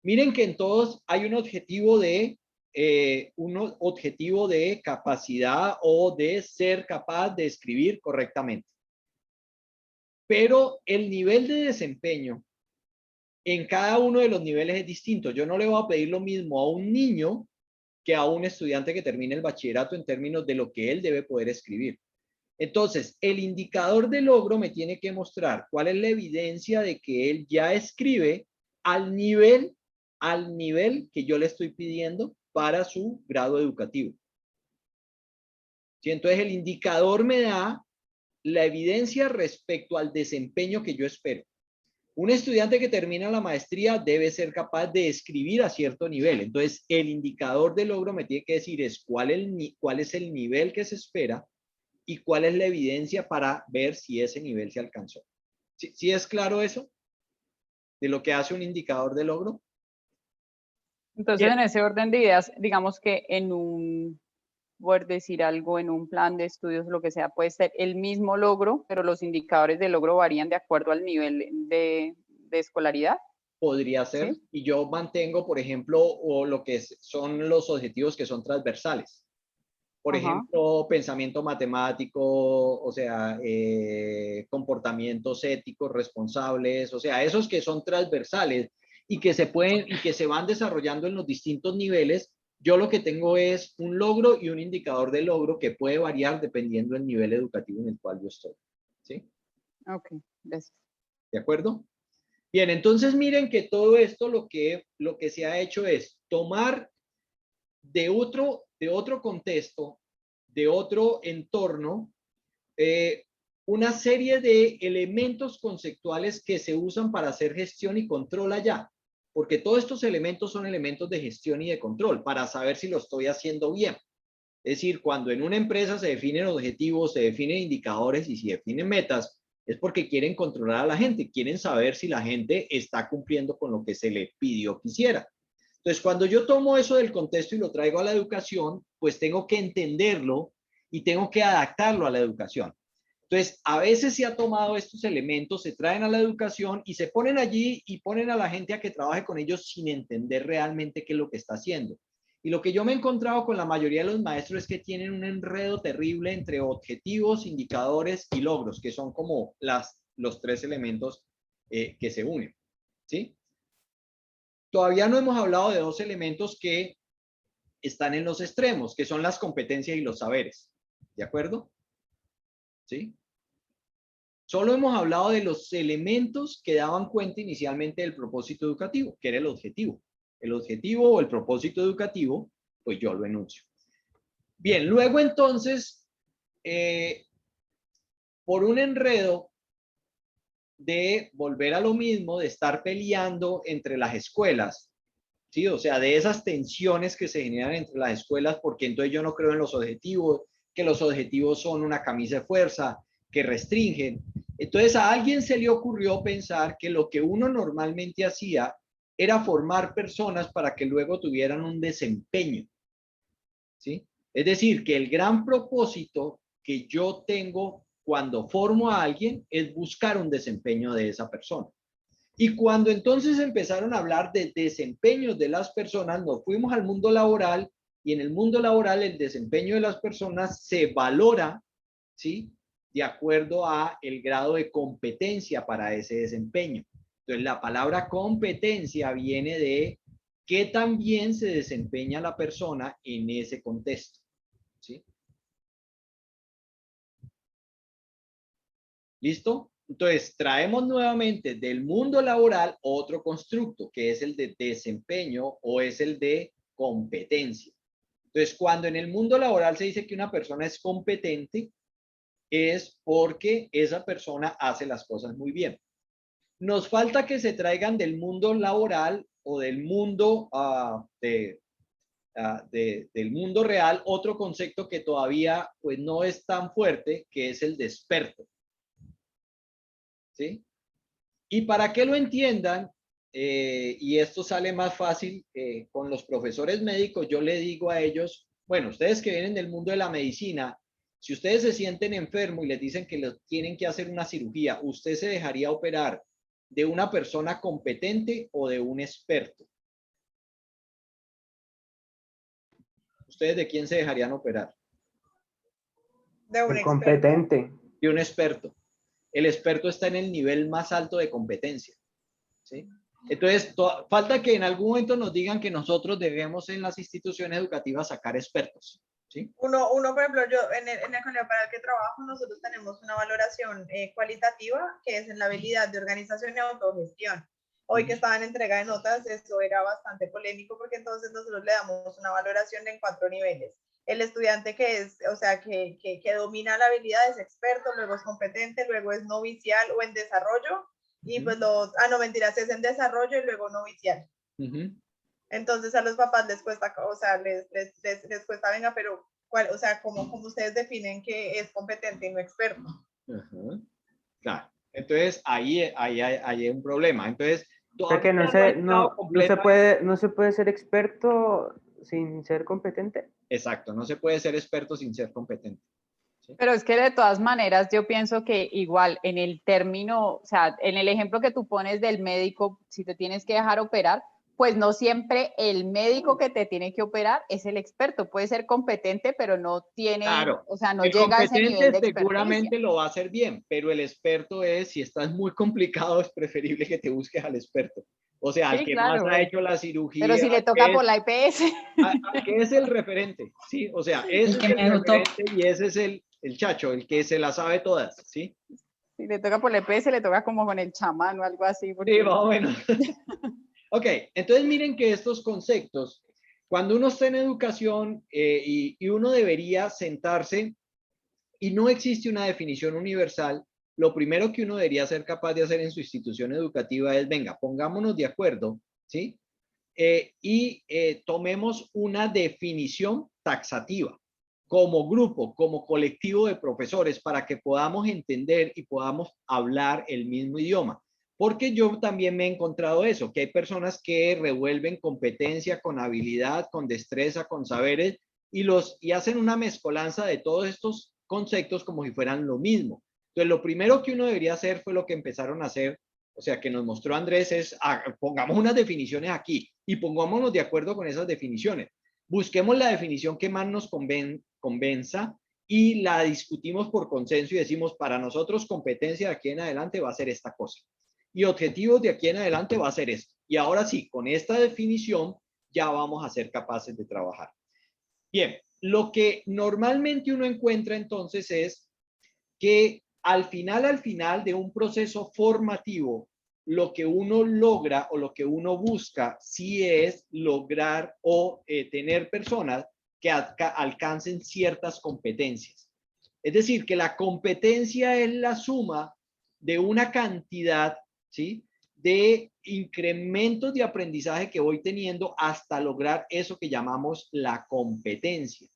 A: Miren que en todos hay un objetivo de capacidad o de ser capaz de escribir correctamente. Pero el nivel de desempeño en cada uno de los niveles es distinto. Yo no le voy a pedir lo mismo a un niño que a un estudiante que termine el bachillerato en términos de lo que él debe poder escribir. Entonces, el indicador de logro me tiene que mostrar cuál es la evidencia de que él ya escribe al nivel que yo le estoy pidiendo para su grado educativo. ¿Sí? Entonces, el indicador me da la evidencia respecto al desempeño que yo espero. Un estudiante que termina la maestría debe ser capaz de escribir a cierto nivel. Entonces, el indicador de logro me tiene que decir cuál es el nivel que se espera y cuál es la evidencia para ver si ese nivel se alcanzó. ¿Sí es claro eso? De lo que hace un indicador de logro.
D: Entonces,
A: Bien.
D: en ese orden de ideas, digamos que por decir algo, en un plan de estudios, lo que sea, puede ser el mismo logro, pero los indicadores de logro varían de acuerdo al nivel de escolaridad.
A: Podría ser.
D: ¿Sí?
A: Y yo mantengo, por ejemplo, o lo que son los objetivos que son transversales. Por ejemplo, pensamiento matemático, o sea, comportamientos éticos, responsables, o sea, esos que son transversales y que se van desarrollando en los distintos niveles. Yo lo que tengo es un logro y un indicador de logro que puede variar dependiendo del nivel educativo en el cual yo estoy. ¿Sí?
D: Ok, gracias.
A: ¿De acuerdo? Bien, entonces miren que todo esto lo que se ha hecho es tomar de otro contexto, de otro entorno, una serie de elementos conceptuales que se usan para hacer gestión y control allá. Porque todos estos elementos son elementos de gestión y de control para saber si lo estoy haciendo bien. Es decir, cuando en una empresa se definen objetivos, se definen indicadores y se definen metas, es porque quieren controlar a la gente, quieren saber si la gente está cumpliendo con lo que se le pidió que hiciera. Entonces, cuando yo tomo eso del contexto y lo traigo a la educación, pues tengo que entenderlo y tengo que adaptarlo a la educación. Entonces, a veces se ha tomado estos elementos, se traen a la educación y se ponen allí y ponen a la gente a que trabaje con ellos sin entender realmente qué es lo que está haciendo. Y lo que yo me he encontrado con la mayoría de los maestros es que tienen un enredo terrible entre objetivos, indicadores y logros, que son como los tres elementos que se unen, ¿sí? Todavía no hemos hablado de dos elementos que están en los extremos, que son las competencias y los saberes, ¿de acuerdo? ¿Sí? Solo hemos hablado de los elementos que daban cuenta inicialmente del propósito educativo, que era el objetivo. El objetivo o el propósito educativo, pues yo lo enuncio. Bien, luego entonces, por un enredo de volver a lo mismo, de estar peleando entre las escuelas, ¿sí? O sea, de esas tensiones que se generan entre las escuelas, porque entonces yo no creo en los objetivos, que los objetivos son una camisa de fuerza, que restringen. Entonces a alguien se le ocurrió pensar que lo que uno normalmente hacía era formar personas para que luego tuvieran un desempeño, ¿sí? Es decir, que el gran propósito que yo tengo cuando formo a alguien es buscar un desempeño de esa persona. Y cuando entonces empezaron a hablar de desempeños de las personas, nos fuimos al mundo laboral y en el mundo laboral el desempeño de las personas se valora, ¿sí? De acuerdo a el grado de competencia para ese desempeño. Entonces, la palabra competencia viene de qué tan bien se desempeña la persona en ese contexto, ¿sí? ¿Listo? Entonces, traemos nuevamente del mundo laboral otro constructo, que es el de desempeño o es el de competencia. Entonces, cuando en el mundo laboral se dice que una persona es competente, es porque esa persona hace las cosas muy bien. Nos falta que se traigan del mundo laboral o del mundo del mundo real otro concepto que todavía pues no es tan fuerte, que es el de experto. ¿Sí? Y para que lo entiendan, y esto sale más fácil con los profesores médicos, yo le digo a ellos, bueno, ustedes que vienen del mundo de la medicina, si ustedes se sienten enfermos y les dicen que les tienen que hacer una cirugía, ¿usted se dejaría operar de una persona competente o de un experto? ¿Ustedes de quién se dejarían operar?
B: De un
F: El
B: experto.
F: competente.
A: De un experto. El experto está en el nivel más alto de competencia, ¿sí? Entonces, falta que en algún momento nos digan que nosotros debemos en las instituciones educativas sacar expertos, ¿sí?
B: Uno, por ejemplo, yo en el colegio para el que trabajo, nosotros tenemos una valoración cualitativa que es en la habilidad de organización y autogestión. Hoy que estaba en entrega de notas, eso era bastante polémico porque entonces nosotros le damos una valoración en 4 niveles. El estudiante que es, o sea, que domina la habilidad es experto, luego es competente, luego es novicial o en desarrollo, y pues no mentiras, es en desarrollo y luego novicial. Entonces a los papás les cuesta, o sea, les cuesta, venga, pero ¿cuál, o sea, cómo ustedes definen que es competente y no experto?
A: Claro. Entonces ahí hay un problema. Entonces,
F: O sea que no se puede ser experto sin ser competente.
A: Exacto, no se puede ser experto sin ser competente. ¿Sí?
D: Pero es que de todas maneras yo pienso que igual en el término, o sea, en el ejemplo que tú pones del médico, si te tienes que dejar operar, pues no siempre el médico que te tiene que operar es el experto. Puede ser competente, pero no tiene,
A: claro,
D: o sea, no
A: el
D: llega a ese nivel de experticia.
A: seguramente lo va a hacer bien, pero el experto es, si estás muy complicado, es preferible que te busques al experto. O sea, al
D: Sí,
A: que
D: claro,
A: más ha hecho la cirugía.
D: pero si le toca por la EPS.
A: Al que es el referente, ¿sí? O sea, ese es el referente y ese es el chacho, el que se la sabe todas, ¿sí?
D: Si le toca por la EPS, le toca como con el chamán o algo así. Porque...
A: Sí, más o menos. Ok, entonces miren que estos conceptos, cuando uno está en educación y uno debería sentarse y no existe una definición universal, lo primero que uno debería ser capaz de hacer en su institución educativa es, venga, pongámonos de acuerdo, ¿sí? Y tomemos una definición taxativa, como grupo, como colectivo de profesores, para que podamos entender y podamos hablar el mismo idioma. Porque yo también me he encontrado eso, que hay personas que revuelven competencia con habilidad, con destreza, con saberes, y hacen una mezcolanza de todos estos conceptos como si fueran lo mismo. Entonces, lo primero que uno debería hacer fue lo que empezaron a hacer, o sea, que nos mostró Andrés, es pongamos unas definiciones aquí y pongámonos de acuerdo con esas definiciones. Busquemos la definición que más nos convenza y la discutimos por consenso y decimos, para nosotros competencia de aquí en adelante va a ser esta cosa. Y objetivos de aquí en adelante va a ser esto. Y ahora sí, con esta definición ya vamos a ser capaces de trabajar. Bien, lo que normalmente uno encuentra entonces es que al final de un proceso formativo, lo que uno logra o lo que uno busca sí es lograr o tener personas que alcancen ciertas competencias. Es decir, que la competencia es la suma de una cantidad, ¿sí?, de incrementos de aprendizaje que voy teniendo hasta lograr eso que llamamos la competencia.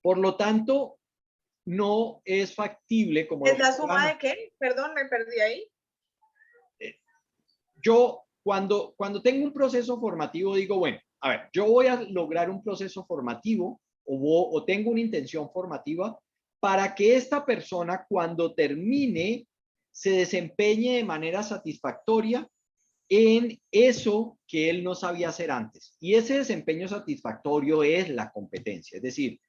A: Por lo tanto, no es factible como...
B: ¿Es la suma de qué? Perdón, me perdí ahí.
A: Yo, cuando tengo un proceso formativo, digo, bueno, a ver, yo voy a lograr un proceso formativo o tengo una intención formativa para que esta persona, cuando termine, se desempeñe de manera satisfactoria en eso que él no sabía hacer antes. Y ese desempeño satisfactorio es la competencia. Es decir,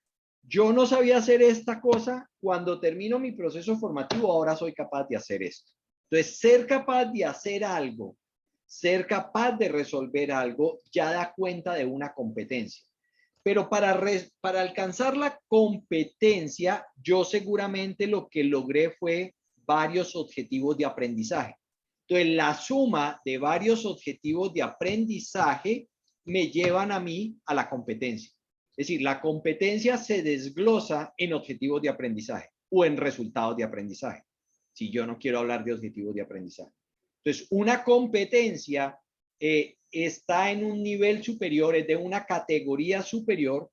A: yo no sabía hacer esta cosa, cuando termino mi proceso formativo, ahora soy capaz de hacer esto. Entonces, ser capaz de hacer algo, ser capaz de resolver algo, ya da cuenta de una competencia. Pero para alcanzar la competencia, yo seguramente lo que logré fue varios objetivos de aprendizaje. Entonces, la suma de varios objetivos de aprendizaje me llevan a mí a la competencia. Es decir, la competencia se desglosa en objetivos de aprendizaje o en resultados de aprendizaje, si yo no quiero hablar de objetivos de aprendizaje. Entonces, una competencia está en un nivel superior, es de una categoría superior,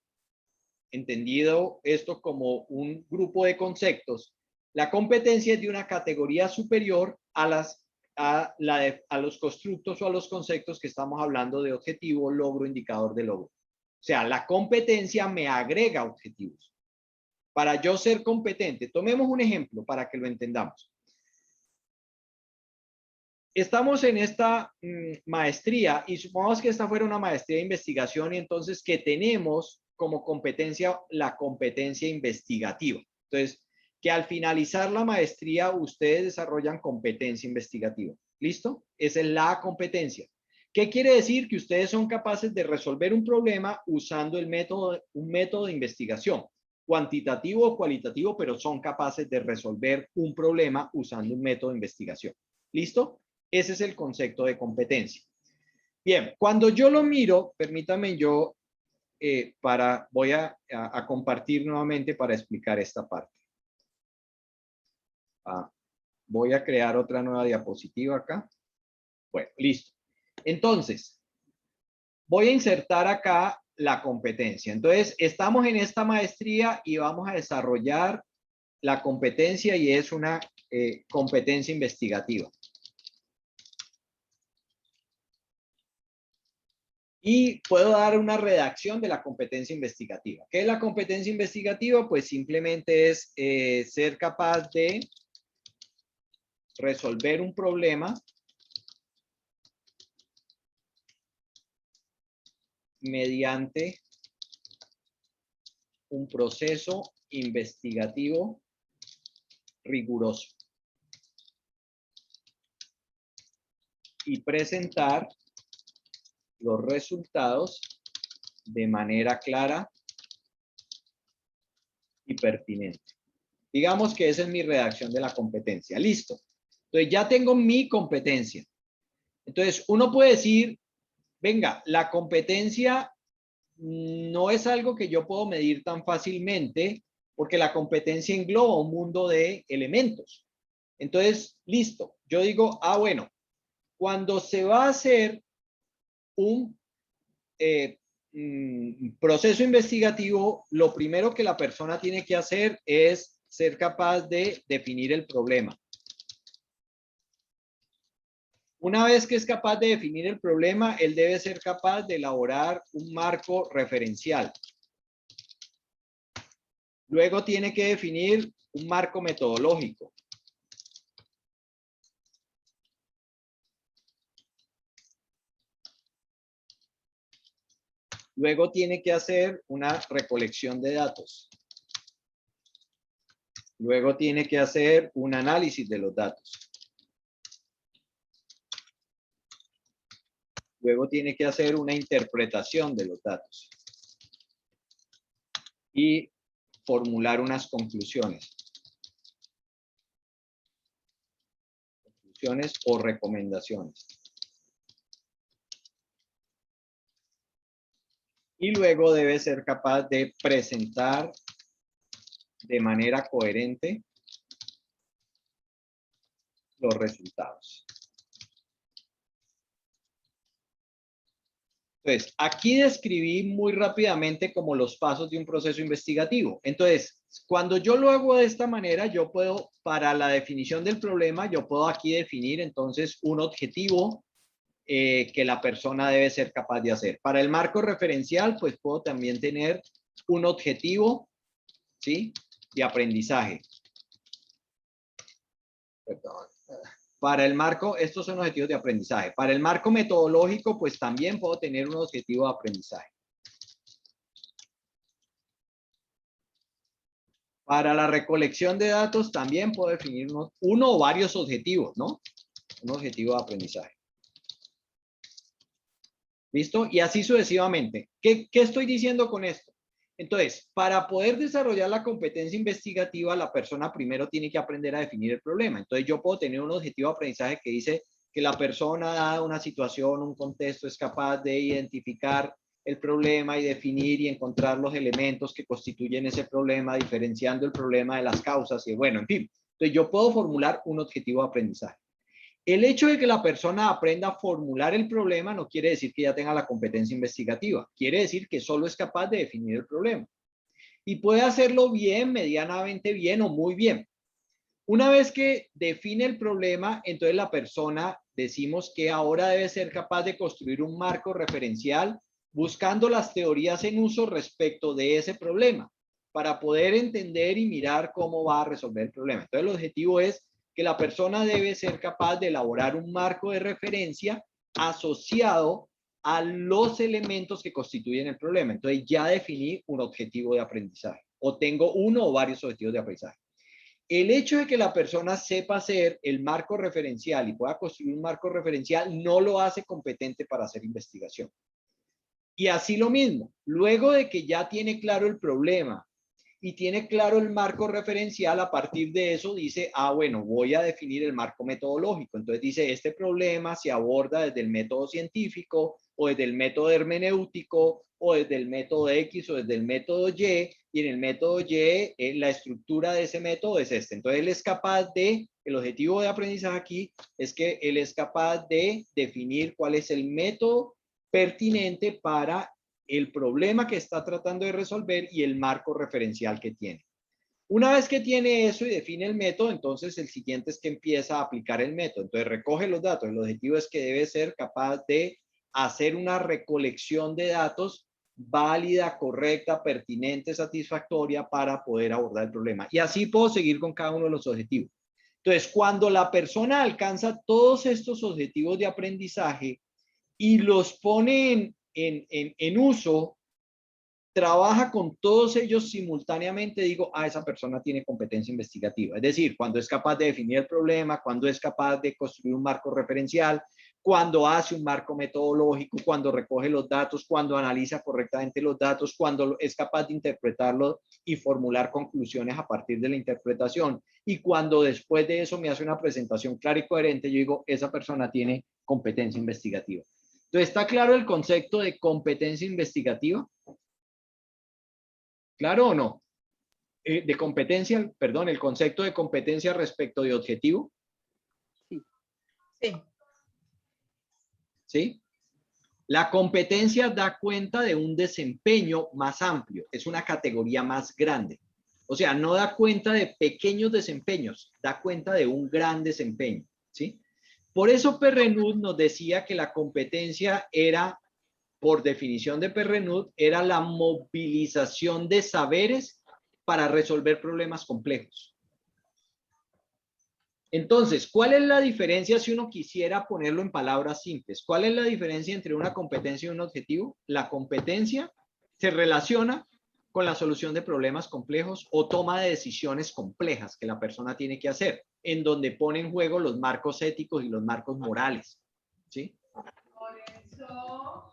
A: entendido esto como un grupo de conceptos. La competencia es de una categoría superior a los constructos o a los conceptos que estamos hablando de objetivo, logro, indicador de logro. O sea, la competencia me agrega objetivos. Para yo ser competente, tomemos un ejemplo para que lo entendamos. Estamos en esta maestría y supongamos que esta fuera una maestría de investigación y entonces que tenemos como competencia la competencia investigativa. Entonces, que al finalizar la maestría ustedes desarrollan competencia investigativa. ¿Listo? Esa es la competencia. ¿Qué quiere decir? Que ustedes son capaces de resolver un problema usando un método de investigación, cuantitativo o cualitativo, pero son capaces de resolver un problema usando un método de investigación. ¿Listo? Ese es el concepto de competencia. Bien, cuando yo lo miro, permítame yo, voy a compartir nuevamente para explicar esta parte. Voy a crear otra nueva diapositiva acá. Bueno, listo. Entonces, voy a insertar acá la competencia. Entonces, estamos en esta maestría y vamos a desarrollar la competencia y es una competencia investigativa. Y puedo dar una redacción de la competencia investigativa. ¿Qué es la competencia investigativa? Pues simplemente es ser capaz de resolver un problema mediante un proceso investigativo riguroso y presentar los resultados de manera clara y pertinente. Digamos que esa es mi redacción de la competencia. Listo. Entonces ya tengo mi competencia. Entonces uno puede decir, venga, la competencia no es algo que yo puedo medir tan fácilmente porque la competencia engloba un mundo de elementos. Entonces, listo. Yo digo, bueno, cuando se va a hacer proceso investigativo, lo primero que la persona tiene que hacer es ser capaz de definir el problema. Una vez que es capaz de definir el problema, él debe ser capaz de elaborar un marco referencial. Luego tiene que definir un marco metodológico. Luego tiene que hacer una recolección de datos. Luego tiene que hacer un análisis de los datos. Luego tiene que hacer una interpretación de los datos. Y formular unas conclusiones. Conclusiones o recomendaciones. Y luego debe ser capaz de presentar de manera coherente los resultados. Entonces, aquí describí muy rápidamente como los pasos de un proceso investigativo. Entonces, cuando yo lo hago de esta manera, yo puedo, para la definición del problema, yo puedo aquí definir entonces un objetivo que la persona debe ser capaz de hacer. Para el marco referencial, pues puedo también tener un objetivo, ¿sí?, de aprendizaje. Perdón. Para el marco, estos son objetivos de aprendizaje. Para el marco metodológico, pues también puedo tener un objetivo de aprendizaje. Para la recolección de datos, también puedo definir uno o varios objetivos, ¿no? Un objetivo de aprendizaje. ¿Listo? Y así sucesivamente. ¿Qué estoy diciendo con esto? Entonces, para poder desarrollar la competencia investigativa, la persona primero tiene que aprender a definir el problema. Entonces, yo puedo tener un objetivo de aprendizaje que dice que la persona, dada una situación, un contexto, es capaz de identificar el problema y definir y encontrar los elementos que constituyen ese problema, diferenciando el problema de las causas y bueno, en fin. Entonces, yo puedo formular un objetivo de aprendizaje. El hecho de que la persona aprenda a formular el problema no quiere decir que ya tenga la competencia investigativa. Quiere decir que solo es capaz de definir el problema. Y puede hacerlo bien, medianamente bien o muy bien. Una vez que define el problema, entonces la persona decimos que ahora debe ser capaz de construir un marco referencial buscando las teorías en uso respecto de ese problema para poder entender y mirar cómo va a resolver el problema. Entonces el objetivo es que la persona debe ser capaz de elaborar un marco de referencia asociado a los elementos que constituyen el problema. Entonces ya definí un objetivo de aprendizaje o tengo uno o varios objetivos de aprendizaje. El hecho de que la persona sepa hacer el marco referencial y pueda construir un marco referencial no lo hace competente para hacer investigación. Y así lo mismo, luego de que ya tiene claro el problema y tiene claro el marco referencial, a partir de eso dice, bueno, voy a definir el marco metodológico. Entonces dice, este problema se aborda desde el método científico o desde el método hermenéutico o desde el método X o desde el método Y, y en el método Y la estructura de ese método es este. Entonces él es capaz de, el objetivo de aprendizaje aquí es que él es capaz de definir cuál es el método pertinente para el problema que está tratando de resolver y el marco referencial que tiene. Una vez que tiene eso y define el método, entonces el siguiente es que empieza a aplicar el método. Entonces recoge los datos. El objetivo es que debe ser capaz de hacer una recolección de datos válida, correcta, pertinente, satisfactoria para poder abordar el problema. Y así puedo seguir con cada uno de los objetivos. Entonces, cuando la persona alcanza todos estos objetivos de aprendizaje y los pone en uso, trabaja con todos ellos simultáneamente, digo, esa persona tiene competencia investigativa. Es decir, cuando es capaz de definir el problema, cuando es capaz de construir un marco referencial, cuando hace un marco metodológico, cuando recoge los datos, cuando analiza correctamente los datos, cuando es capaz de interpretarlos y formular conclusiones a partir de la interpretación. Y cuando después de eso me hace una presentación clara y coherente, yo digo, esa persona tiene competencia investigativa. Entonces, ¿está claro el concepto de competencia investigativa? ¿Claro o no? De competencia, perdón, el concepto de competencia respecto de objetivo.
B: Sí. Sí.
A: ¿Sí? La competencia da cuenta de un desempeño más amplio, es una categoría más grande. O sea, no da cuenta de pequeños desempeños, da cuenta de un gran desempeño, ¿sí? Por eso Perrenut nos decía que la competencia era, por definición de Perrenut, era la movilización de saberes para resolver problemas complejos. Entonces, ¿cuál es la diferencia si uno quisiera ponerlo en palabras simples? ¿Cuál es la diferencia entre una competencia y un objetivo? La competencia se relaciona con la solución de problemas complejos o toma de decisiones complejas que la persona tiene que hacer, en donde pone en juego los marcos éticos y los marcos morales, ¿sí?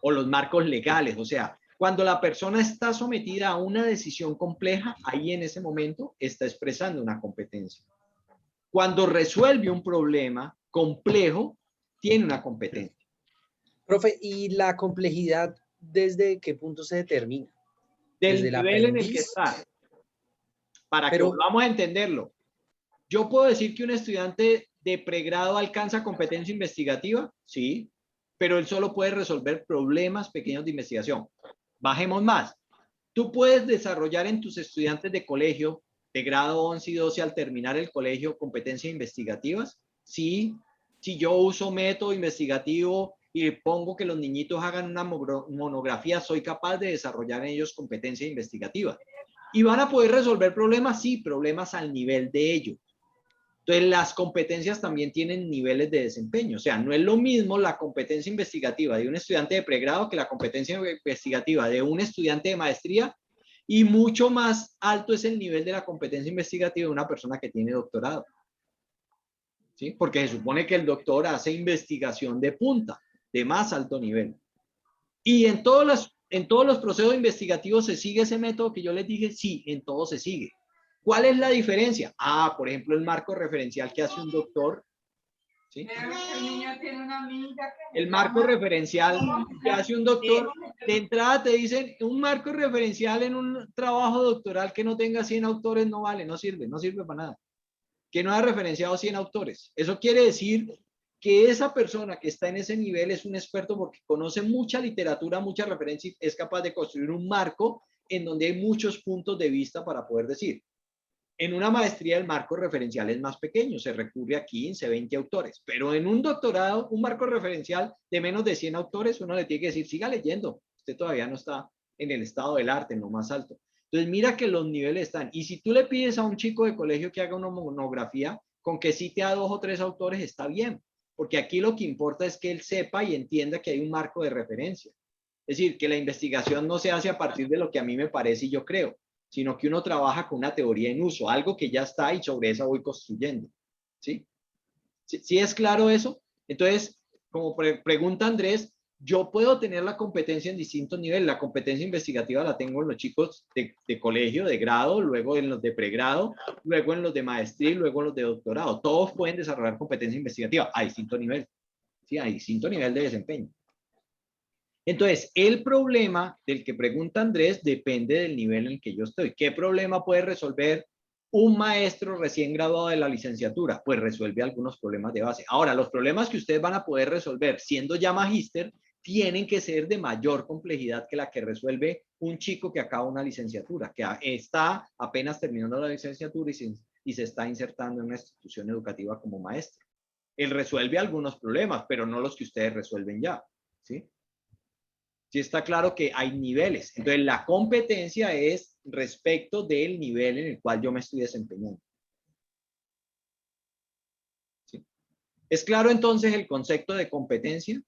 A: O los marcos legales. O sea, cuando la persona está sometida a una decisión compleja, ahí en ese momento está expresando una competencia. Cuando resuelve un problema complejo, tiene una competencia.
C: Profe, ¿y la complejidad desde qué punto se determina?
A: Del
C: Desde el
A: nivel en el que
C: aprendiz.
A: está. Para que
C: Pero-
A: volvamos a entenderlo. Yo puedo decir que un estudiante de pregrado alcanza competencia investigativa, sí, pero él solo puede resolver problemas pequeños de investigación. Bajemos más. Tú puedes desarrollar en tus estudiantes de colegio, de grado 11 y 12, al terminar el colegio, competencias investigativas. Sí, si yo uso método investigativo y pongo que los niñitos hagan una monografía, soy capaz de desarrollar en ellos competencia investigativa. ¿Y van a poder resolver problemas? Sí, problemas al nivel de ellos. Entonces, las competencias también tienen niveles de desempeño. O sea, no es lo mismo la competencia investigativa de un estudiante de pregrado que la competencia investigativa de un estudiante de maestría, y mucho más alto es el nivel de la competencia investigativa de una persona que tiene doctorado. ¿Sí? Porque se supone que el doctor hace investigación de punta, de más alto nivel. Y en todos los procesos investigativos se sigue ese método que yo les dije. Sí, en todo se sigue. ¿Cuál es la diferencia? Por ejemplo, el marco referencial que hace un doctor. ¿Sí? El marco referencial que hace un doctor, de entrada te dicen, un marco referencial en un trabajo doctoral que no tenga 100 autores no vale, no sirve para nada. Que no haya referenciado 100 autores. Eso quiere decir que esa persona que está en ese nivel es un experto porque conoce mucha literatura, mucha referencia y es capaz de construir un marco en donde hay muchos puntos de vista para poder decir. En una maestría el marco referencial es más pequeño, se recurre a 15, 20 autores, pero en un doctorado, un marco referencial de menos de 100 autores, uno le tiene que decir, siga leyendo, usted todavía no está en el estado del arte, en lo más alto. Entonces mira que los niveles están, y si tú le pides a un chico de colegio que haga una monografía, con que cite a 2 o 3 autores está bien, porque aquí lo que importa es que él sepa y entienda que hay un marco de referencia. Es decir, que la investigación no se hace a partir de lo que a mí me parece y yo creo, sino que uno trabaja con una teoría en uso, algo que ya está y sobre esa voy construyendo. ¿Sí? ¿Sí es claro eso? Entonces, como pregunta Andrés, yo puedo tener la competencia en distintos niveles. La competencia investigativa la tengo en los chicos de colegio, de grado, luego en los de pregrado, luego en los de maestría y luego en los de doctorado. Todos pueden desarrollar competencia investigativa a distinto nivel. ¿Sí? A distinto nivel de desempeño. Entonces, el problema del que pregunta Andrés depende del nivel en el que yo estoy. ¿Qué problema puede resolver un maestro recién graduado de la licenciatura? Pues resuelve algunos problemas de base. Ahora, los problemas que ustedes van a poder resolver siendo ya magíster tienen que ser de mayor complejidad que la que resuelve un chico que acaba una licenciatura, que está apenas terminando la licenciatura y se está insertando en una institución educativa como maestro. Él resuelve algunos problemas, pero no los que ustedes resuelven ya, ¿sí? Sí está claro que hay niveles. Entonces, la competencia es respecto del nivel en el cual yo me estoy desempeñando. ¿Sí? ¿Es claro entonces el concepto de competencia?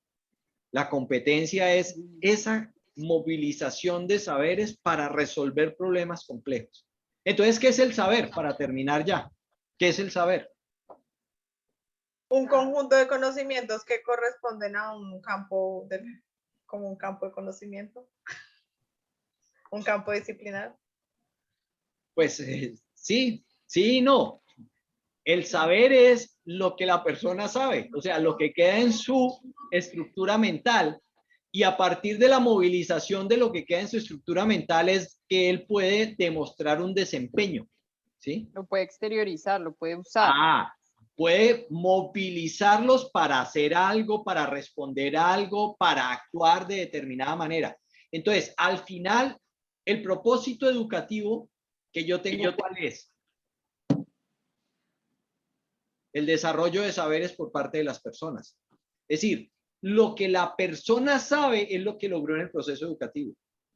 A: La competencia es esa movilización de saberes para resolver problemas complejos. Entonces, ¿qué es el saber? Para terminar ya, ¿qué es el saber?
B: Un conjunto de conocimientos que corresponden a un campo como un campo de conocimiento, un campo disciplinar.
A: Pues sí, sí y no. El saber es lo que la persona sabe, o sea, lo que queda en su estructura mental, y a partir de la movilización de lo que queda en su estructura mental es que él puede demostrar un desempeño, ¿sí?
D: Lo puede exteriorizar, lo puede usar.
A: puede movilizarlos para hacer algo, para responder algo, para actuar de determinada manera. Entonces, al final, el propósito educativo que yo tengo, ¿cuál es? El desarrollo de saberes por parte de las personas. Es decir, lo que la persona sabe es lo que logró en el proceso educativo.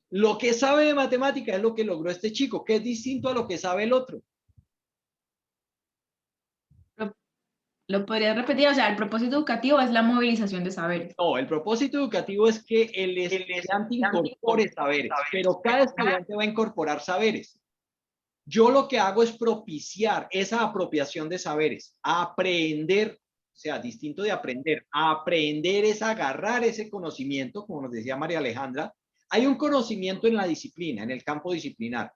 A: Lo que sabe de matemática es lo que logró este chico, que es distinto a lo que sabe el otro.
E: ¿Lo podrías repetir? O sea, el propósito educativo es la movilización de saberes.
A: No, el propósito educativo es que el estudiante incorpore saberes, pero cada estudiante va a incorporar saberes. Yo lo que hago es propiciar esa apropiación de saberes, aprender, o sea, distinto de aprender. Aprender es agarrar ese conocimiento, como nos decía María Alejandra. Hay un conocimiento en la disciplina, en el campo disciplinar,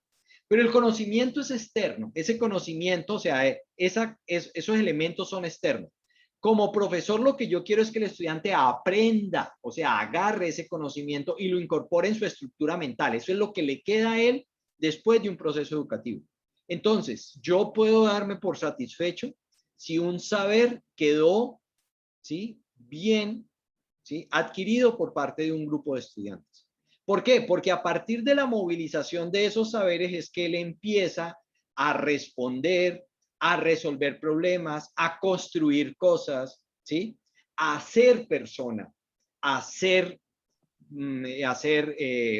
A: pero el conocimiento es externo. Ese conocimiento, o sea, esos elementos son externos. Como profesor, lo que yo quiero es que el estudiante aprenda, o sea, agarre ese conocimiento y lo incorpore en su estructura mental. Eso es lo que le queda a él después de un proceso educativo. Entonces, yo puedo darme por satisfecho si un saber quedó, ¿sí?, bien, ¿sí?, adquirido por parte de un grupo de estudiantes. ¿Por qué? Porque a partir de la movilización de esos saberes es que él empieza a responder, a resolver problemas, a construir cosas, ¿sí?, a ser persona, a ser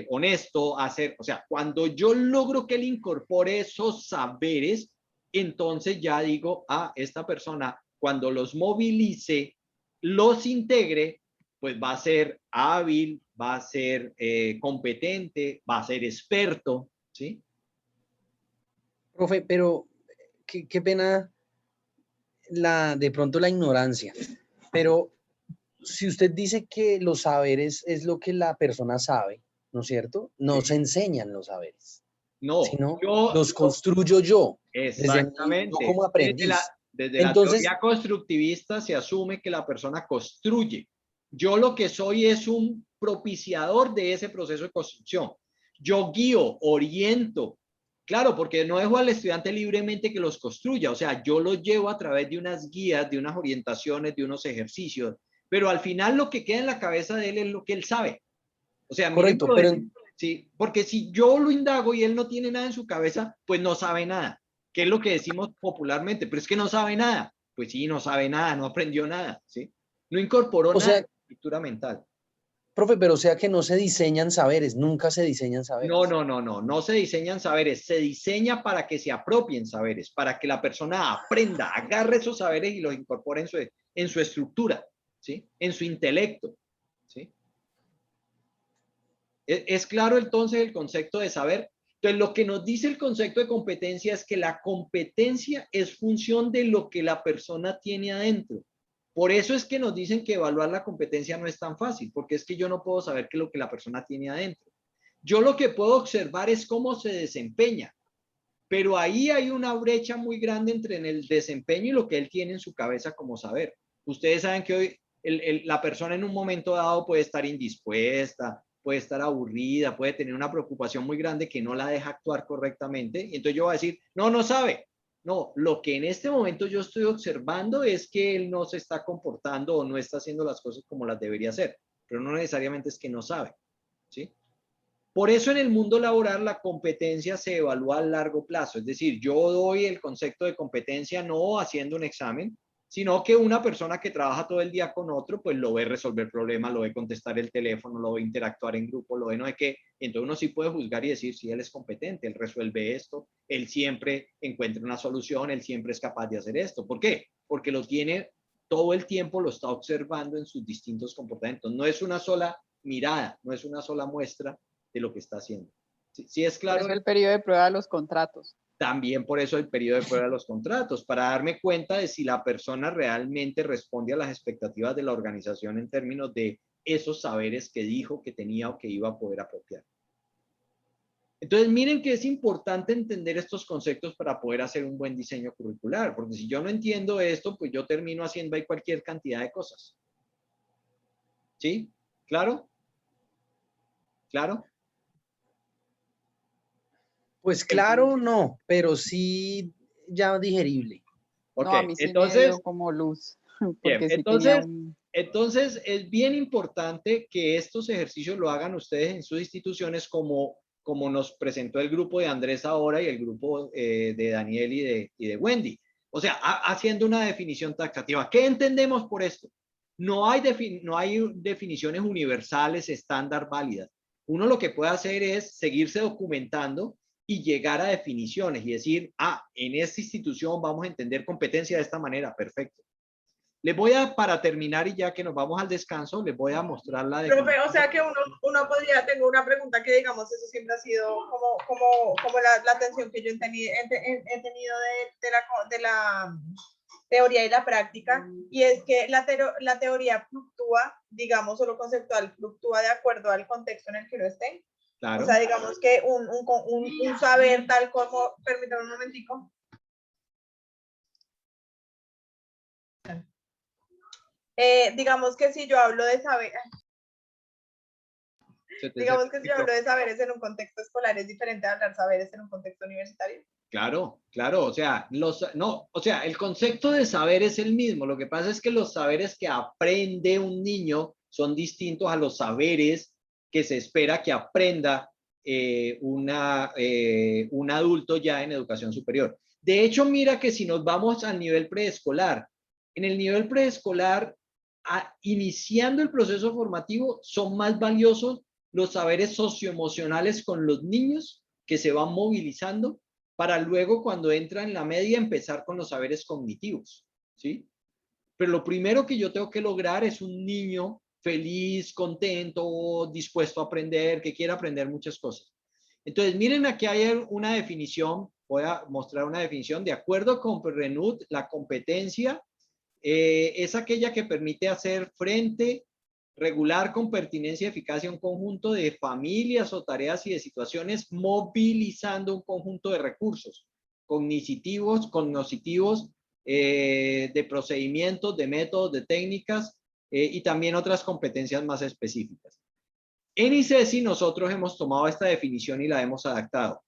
A: honesto, o sea, cuando yo logro que él incorpore esos saberes, entonces ya digo, esta persona, cuando los movilice, los integre, pues va a ser hábil, va a ser competente, va a ser experto, ¿sí?
C: Profe, pero qué pena de pronto la ignorancia, pero si usted dice que los saberes es lo que la persona sabe, ¿no es cierto? No se enseñan los saberes,
A: No,
C: sino los construyo yo, desde yo
A: exactamente.
C: como aprendiz.
A: Desde la
C: Entonces,
A: teoría constructivista se asume que la persona construye. Yo lo que soy es un propiciador de ese proceso de construcción. Yo guío, oriento. Claro, porque no dejo al estudiante libremente que los construya. O sea, yo los llevo a través de unas guías, de unas orientaciones, de unos ejercicios. Pero al final lo que queda en la cabeza de él es lo que él sabe. O sea,
C: correcto, pero
A: sí, porque si yo lo indago y él no tiene nada en su cabeza, pues no sabe nada, que es lo que decimos popularmente, pero es que no sabe nada. Pues sí, no sabe nada, no aprendió nada, ¿sí? No incorporó
C: o
A: nada
C: sea,
A: a la estructura mental.
C: profe, pero o sea que no se diseñan saberes, nunca se diseñan
A: No,
C: saberes.
A: no se diseñan saberes, se diseña para que se apropien saberes, para que la persona aprenda, agarre esos saberes y los incorpore en su estructura, ¿sí? En su intelecto, ¿sí? ¿Es claro entonces el concepto de saber? Entonces, lo que nos dice el concepto de competencia es que la competencia es función de lo que la persona tiene adentro. Por eso es que nos dicen que evaluar la competencia no es tan fácil, porque es que yo no puedo saber qué es lo que la persona tiene adentro. Yo lo que puedo observar es cómo se desempeña, pero ahí hay una brecha muy grande entre el desempeño y lo que él tiene en su cabeza como saber. Ustedes saben que hoy la persona en un momento dado puede estar indispuesta, puede estar aburrida, puede tener una preocupación muy grande que no la deja actuar correctamente. Y entonces yo voy a decir, no sabe. No, lo que en este momento yo estoy observando es que él no se está comportando o no está haciendo las cosas como las debería hacer, pero no necesariamente es que no sabe, ¿sí? Por eso en el mundo laboral la competencia se evalúa a largo plazo. Es decir, yo doy el concepto de competencia no haciendo un examen, sino que una persona que trabaja todo el día con otro, pues lo ve resolver problemas, lo ve contestar el teléfono, lo ve interactuar en grupo, lo ve no sé qué. Entonces uno sí puede juzgar y decir si él es competente, él resuelve esto, él siempre encuentra una solución, él siempre es capaz de hacer esto. ¿Por qué? Porque lo tiene todo el tiempo, lo está observando en sus distintos comportamientos. No es una sola mirada, no es una sola muestra de lo que está haciendo. ¿Sí es claro?
D: Por eso el periodo de prueba de los contratos.
A: También por eso el periodo de prueba de los contratos, para darme cuenta de si la persona realmente responde a las expectativas de la organización en términos de esos saberes que dijo que tenía o que iba a poder apropiar. Entonces, miren que es importante entender estos conceptos para poder hacer un buen diseño curricular, porque si yo no entiendo esto, pues yo termino haciendo ahí cualquier cantidad de cosas. ¿Sí? ¿Claro? ¿Claro?
C: Pues claro, no, pero sí ya digerible.
A: Ok,
D: No, a mí sí me
A: entonces,
D: dio como luz,
A: bien,
D: porque sí tenía
A: entonces es bien importante que estos ejercicios lo hagan ustedes en sus instituciones como nos presentó el grupo de Andrés ahora y el grupo de Daniel y de Wendy. O sea, haciendo una definición taxativa. ¿Qué entendemos por esto? No hay definiciones universales, estándar, válidas. Uno lo que puede hacer es seguirse documentando y llegar a definiciones y decir, en esta institución vamos a entender competencia de esta manera, perfecto. Les voy a, para terminar y ya que nos vamos al descanso, les voy a mostrar la definición.
B: Profe, o sea que uno podría, tengo una pregunta que digamos, eso siempre ha sido como la atención que yo he tenido de la teoría y la práctica, y es que la teoría fluctúa, digamos, o lo conceptual fluctúa de acuerdo al contexto en el que uno esté.
A: Claro.
B: O sea, digamos que un saber tal como, permítame un momentico. Digamos que si yo hablo de saber, digamos que si yo hablo de saberes en un contexto escolar es diferente a hablar saberes en un contexto universitario.
A: Claro, claro, o sea, el concepto de saber es el mismo. Lo que pasa es que los saberes que aprende un niño son distintos a los saberes que se espera que aprenda un adulto ya en educación superior. De hecho, mira que si nos vamos al nivel preescolar, en el nivel preescolar, iniciando el proceso formativo, son más valiosos los saberes socioemocionales con los niños que se van movilizando para luego cuando entra en la media empezar con los saberes cognitivos, ¿sí? Pero lo primero que yo tengo que lograr es un niño feliz, contento, dispuesto a aprender, que quiera aprender muchas cosas. Entonces, miren, aquí hay una definición, voy a mostrar una definición. De acuerdo con Renud, la competencia es aquella que permite hacer frente regular con pertinencia y eficacia un conjunto de familias o tareas y de situaciones, movilizando un conjunto de recursos cognitivos, de procedimientos, de métodos, de técnicas y también otras competencias más específicas. En ICESI nosotros hemos tomado esta definición y la hemos adaptado.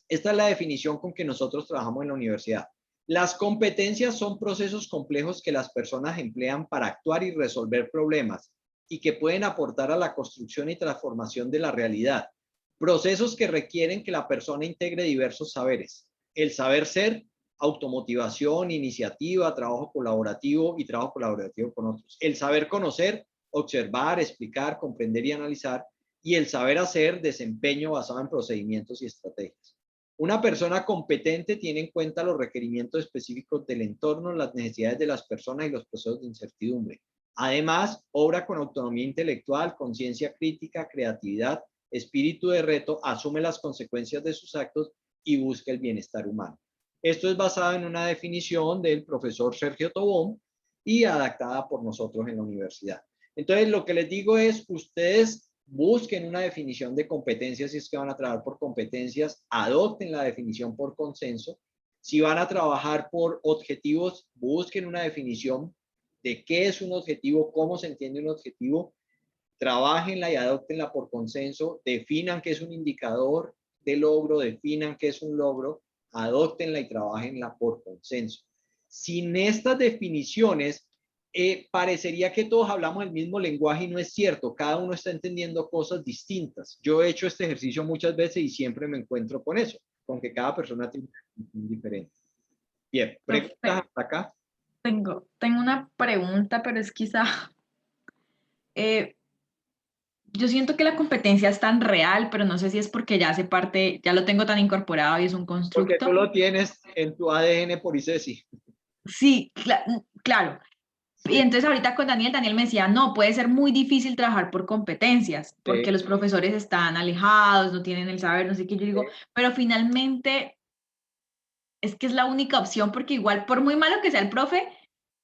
A: Esta es la definición con que nosotros trabajamos en la universidad. Las competencias son procesos complejos que las personas emplean para actuar y resolver problemas y que pueden aportar a la construcción y transformación de la realidad. Procesos que requieren que la persona integre diversos saberes. El saber ser, automotivación, iniciativa, trabajo colaborativo y trabajo colaborativo con otros. El saber conocer, observar, explicar, comprender y analizar. Y el saber hacer, desempeño basado en procedimientos y estrategias. Una persona competente tiene en cuenta los requerimientos específicos del entorno, las necesidades de las personas y los procesos de incertidumbre. Además, obra con autonomía intelectual, conciencia crítica, creatividad, espíritu de reto, asume las consecuencias de sus actos y busca el bienestar humano. Esto es basado en una definición del profesor Sergio Tobón y adaptada por nosotros en la universidad. Entonces, lo que les digo es, ustedes busquen una definición de competencias si es que van a trabajar por competencias, adopten la definición por consenso. Si van a trabajar por objetivos, busquen una definición de qué es un objetivo, cómo se entiende un objetivo, trabajenla y adoptenla por consenso, definan qué es un indicador de logro, definan qué es un logro, adoptenla y trabajenla por consenso. Sin estas definiciones, parecería que todos hablamos el mismo lenguaje y no es cierto, cada uno está entendiendo cosas distintas. Yo he hecho este ejercicio muchas veces y siempre me encuentro con eso, con que cada persona tiene una definición diferente. Bien, ¿preguntas hasta acá?
E: Tengo una pregunta, pero es quizá... yo siento que la competencia es tan real, pero no sé si es porque ya hace parte, ya lo tengo tan incorporado y es un constructo.
A: Porque tú lo tienes en tu ADN por ICESI.
E: Sí, claro. Y entonces ahorita con Daniel me decía, no, puede ser muy difícil trabajar por competencias, porque los profesores están alejados, no tienen el saber, no sé qué. Yo digo, pero finalmente es que es la única opción, porque igual, por muy malo que sea el profe,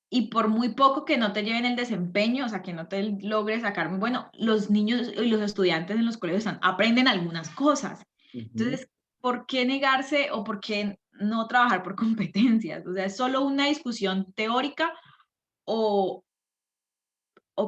E: y por muy poco que no te lleven el desempeño, o sea, que no te logres sacar muy bueno, los niños y los estudiantes en los colegios aprenden algunas cosas. Entonces, ¿por qué negarse o por qué no trabajar por competencias? O sea, ¿es solo una discusión teórica o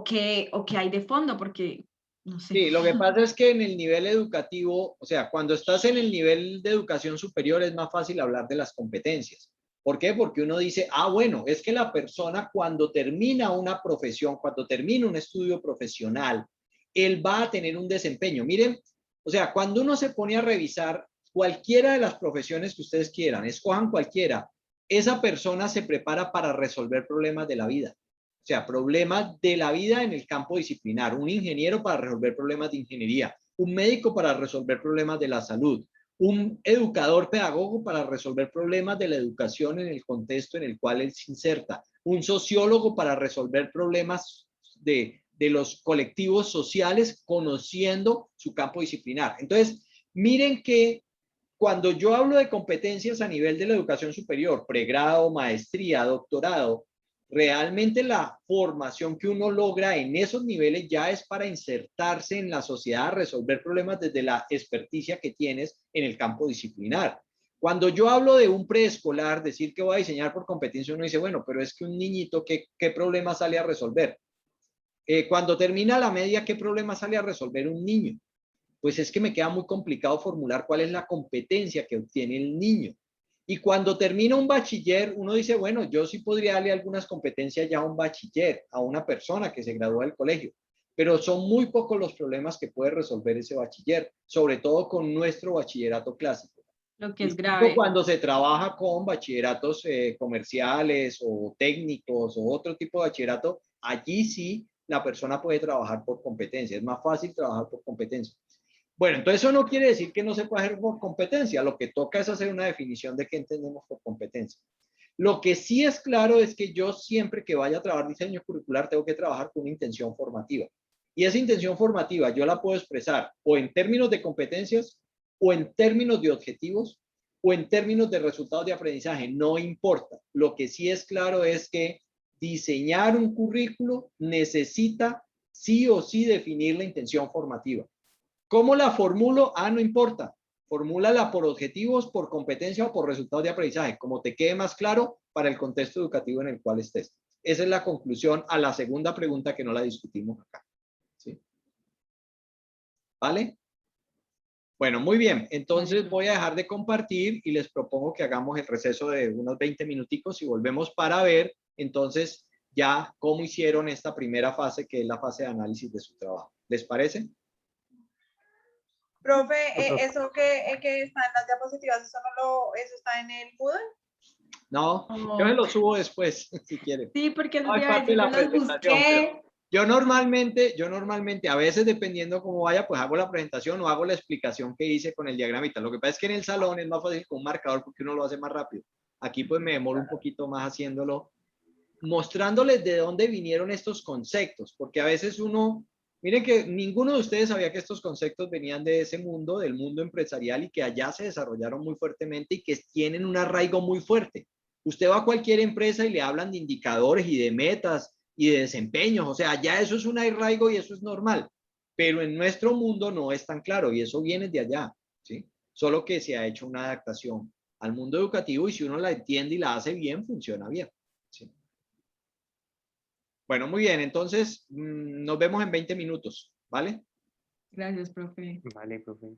E: qué hay de fondo? Porque, no sé.
A: Sí, lo que pasa es que en el nivel educativo, o sea, cuando estás en el nivel de educación superior es más fácil hablar de las competencias. ¿Por qué? Porque uno dice, ah, bueno, es que la persona cuando termina una profesión, cuando termina un estudio profesional, él va a tener un desempeño. Miren, o sea, cuando uno se pone a revisar cualquiera de las profesiones que ustedes quieran, escojan cualquiera, esa persona se prepara para resolver problemas de la vida. O sea, problemas de la vida en el campo disciplinar. Un ingeniero para resolver problemas de ingeniería. Un médico para resolver problemas de la salud. Un educador pedagogo para resolver problemas de la educación en el contexto en el cual él se inserta. Un sociólogo para resolver problemas de los colectivos sociales conociendo su campo disciplinar. Entonces, miren que cuando yo hablo de competencias a nivel de la educación superior, pregrado, maestría, doctorado, realmente la formación que uno logra en esos niveles ya es para insertarse en la sociedad, resolver problemas desde la experticia que tienes en el campo disciplinar. Cuando yo hablo de un preescolar, decir que voy a diseñar por competencia, uno dice, bueno, pero es que un niñito, ¿qué problema sale a resolver? Cuando termina la media, ¿qué problema sale a resolver un niño? Pues es que me queda muy complicado formular cuál es la competencia que obtiene el niño. Y cuando termina un bachiller, uno dice, bueno, yo sí podría darle algunas competencias ya a un bachiller, a una persona que se gradúa del colegio, pero son muy pocos los problemas que puede resolver ese bachiller, sobre todo con nuestro bachillerato clásico.
E: Lo que es grave.
A: Cuando se trabaja con bachilleratos comerciales o técnicos o otro tipo de bachillerato, allí sí la persona puede trabajar por competencia, es más fácil trabajar por competencia. Bueno, entonces eso no quiere decir que no se pueda hacer por competencia, lo que toca es hacer una definición de qué entendemos por competencia. Lo que sí es claro es que yo siempre que vaya a trabajar diseño curricular tengo que trabajar con una intención formativa. Y esa intención formativa yo la puedo expresar o en términos de competencias o en términos de objetivos o en términos de resultados de aprendizaje, no importa. Lo que sí es claro es que diseñar un currículo necesita sí o sí definir la intención formativa. ¿Cómo la formulo? Ah, no importa. Formúlala por objetivos, por competencia o por resultados de aprendizaje, como te quede más claro para el contexto educativo en el cual estés. Esa es la conclusión a la segunda pregunta que no la discutimos acá. ¿Sí? ¿Vale? Bueno, muy bien. Entonces voy a dejar de compartir y les propongo que hagamos el receso de unos 20 minuticos y volvemos para ver entonces ya cómo hicieron esta primera fase, que es la fase de análisis de su trabajo. ¿Les parece?
B: Profe, eso que está en las diapositivas, eso está en el Moodle.
A: No, yo me lo subo después, si quieren.
E: Sí, porque
A: No, es parte de la presentación.
E: busqué.
A: Yo normalmente, a veces dependiendo cómo vaya, pues hago la presentación o hago la explicación que hice con el diagramita. Lo que pasa es que en el salón es más fácil con un marcador porque uno lo hace más rápido. Aquí pues me demoro un poquito más haciéndolo, mostrándoles de dónde vinieron estos conceptos, porque a veces uno, miren que ninguno de ustedes sabía que estos conceptos venían de ese mundo, del mundo empresarial y que allá se desarrollaron muy fuertemente y que tienen un arraigo muy fuerte. Usted va a cualquier empresa y le hablan de indicadores y de metas y de desempeños, o sea, ya eso es un arraigo y eso es normal, pero en nuestro mundo no es tan claro y eso viene de allá, ¿sí? Solo que se ha hecho una adaptación al mundo educativo y si uno la entiende y la hace bien, funciona bien, ¿sí? Bueno, muy bien, entonces nos vemos en 20 minutos, ¿vale?
E: Gracias, profe.
F: Vale, profe.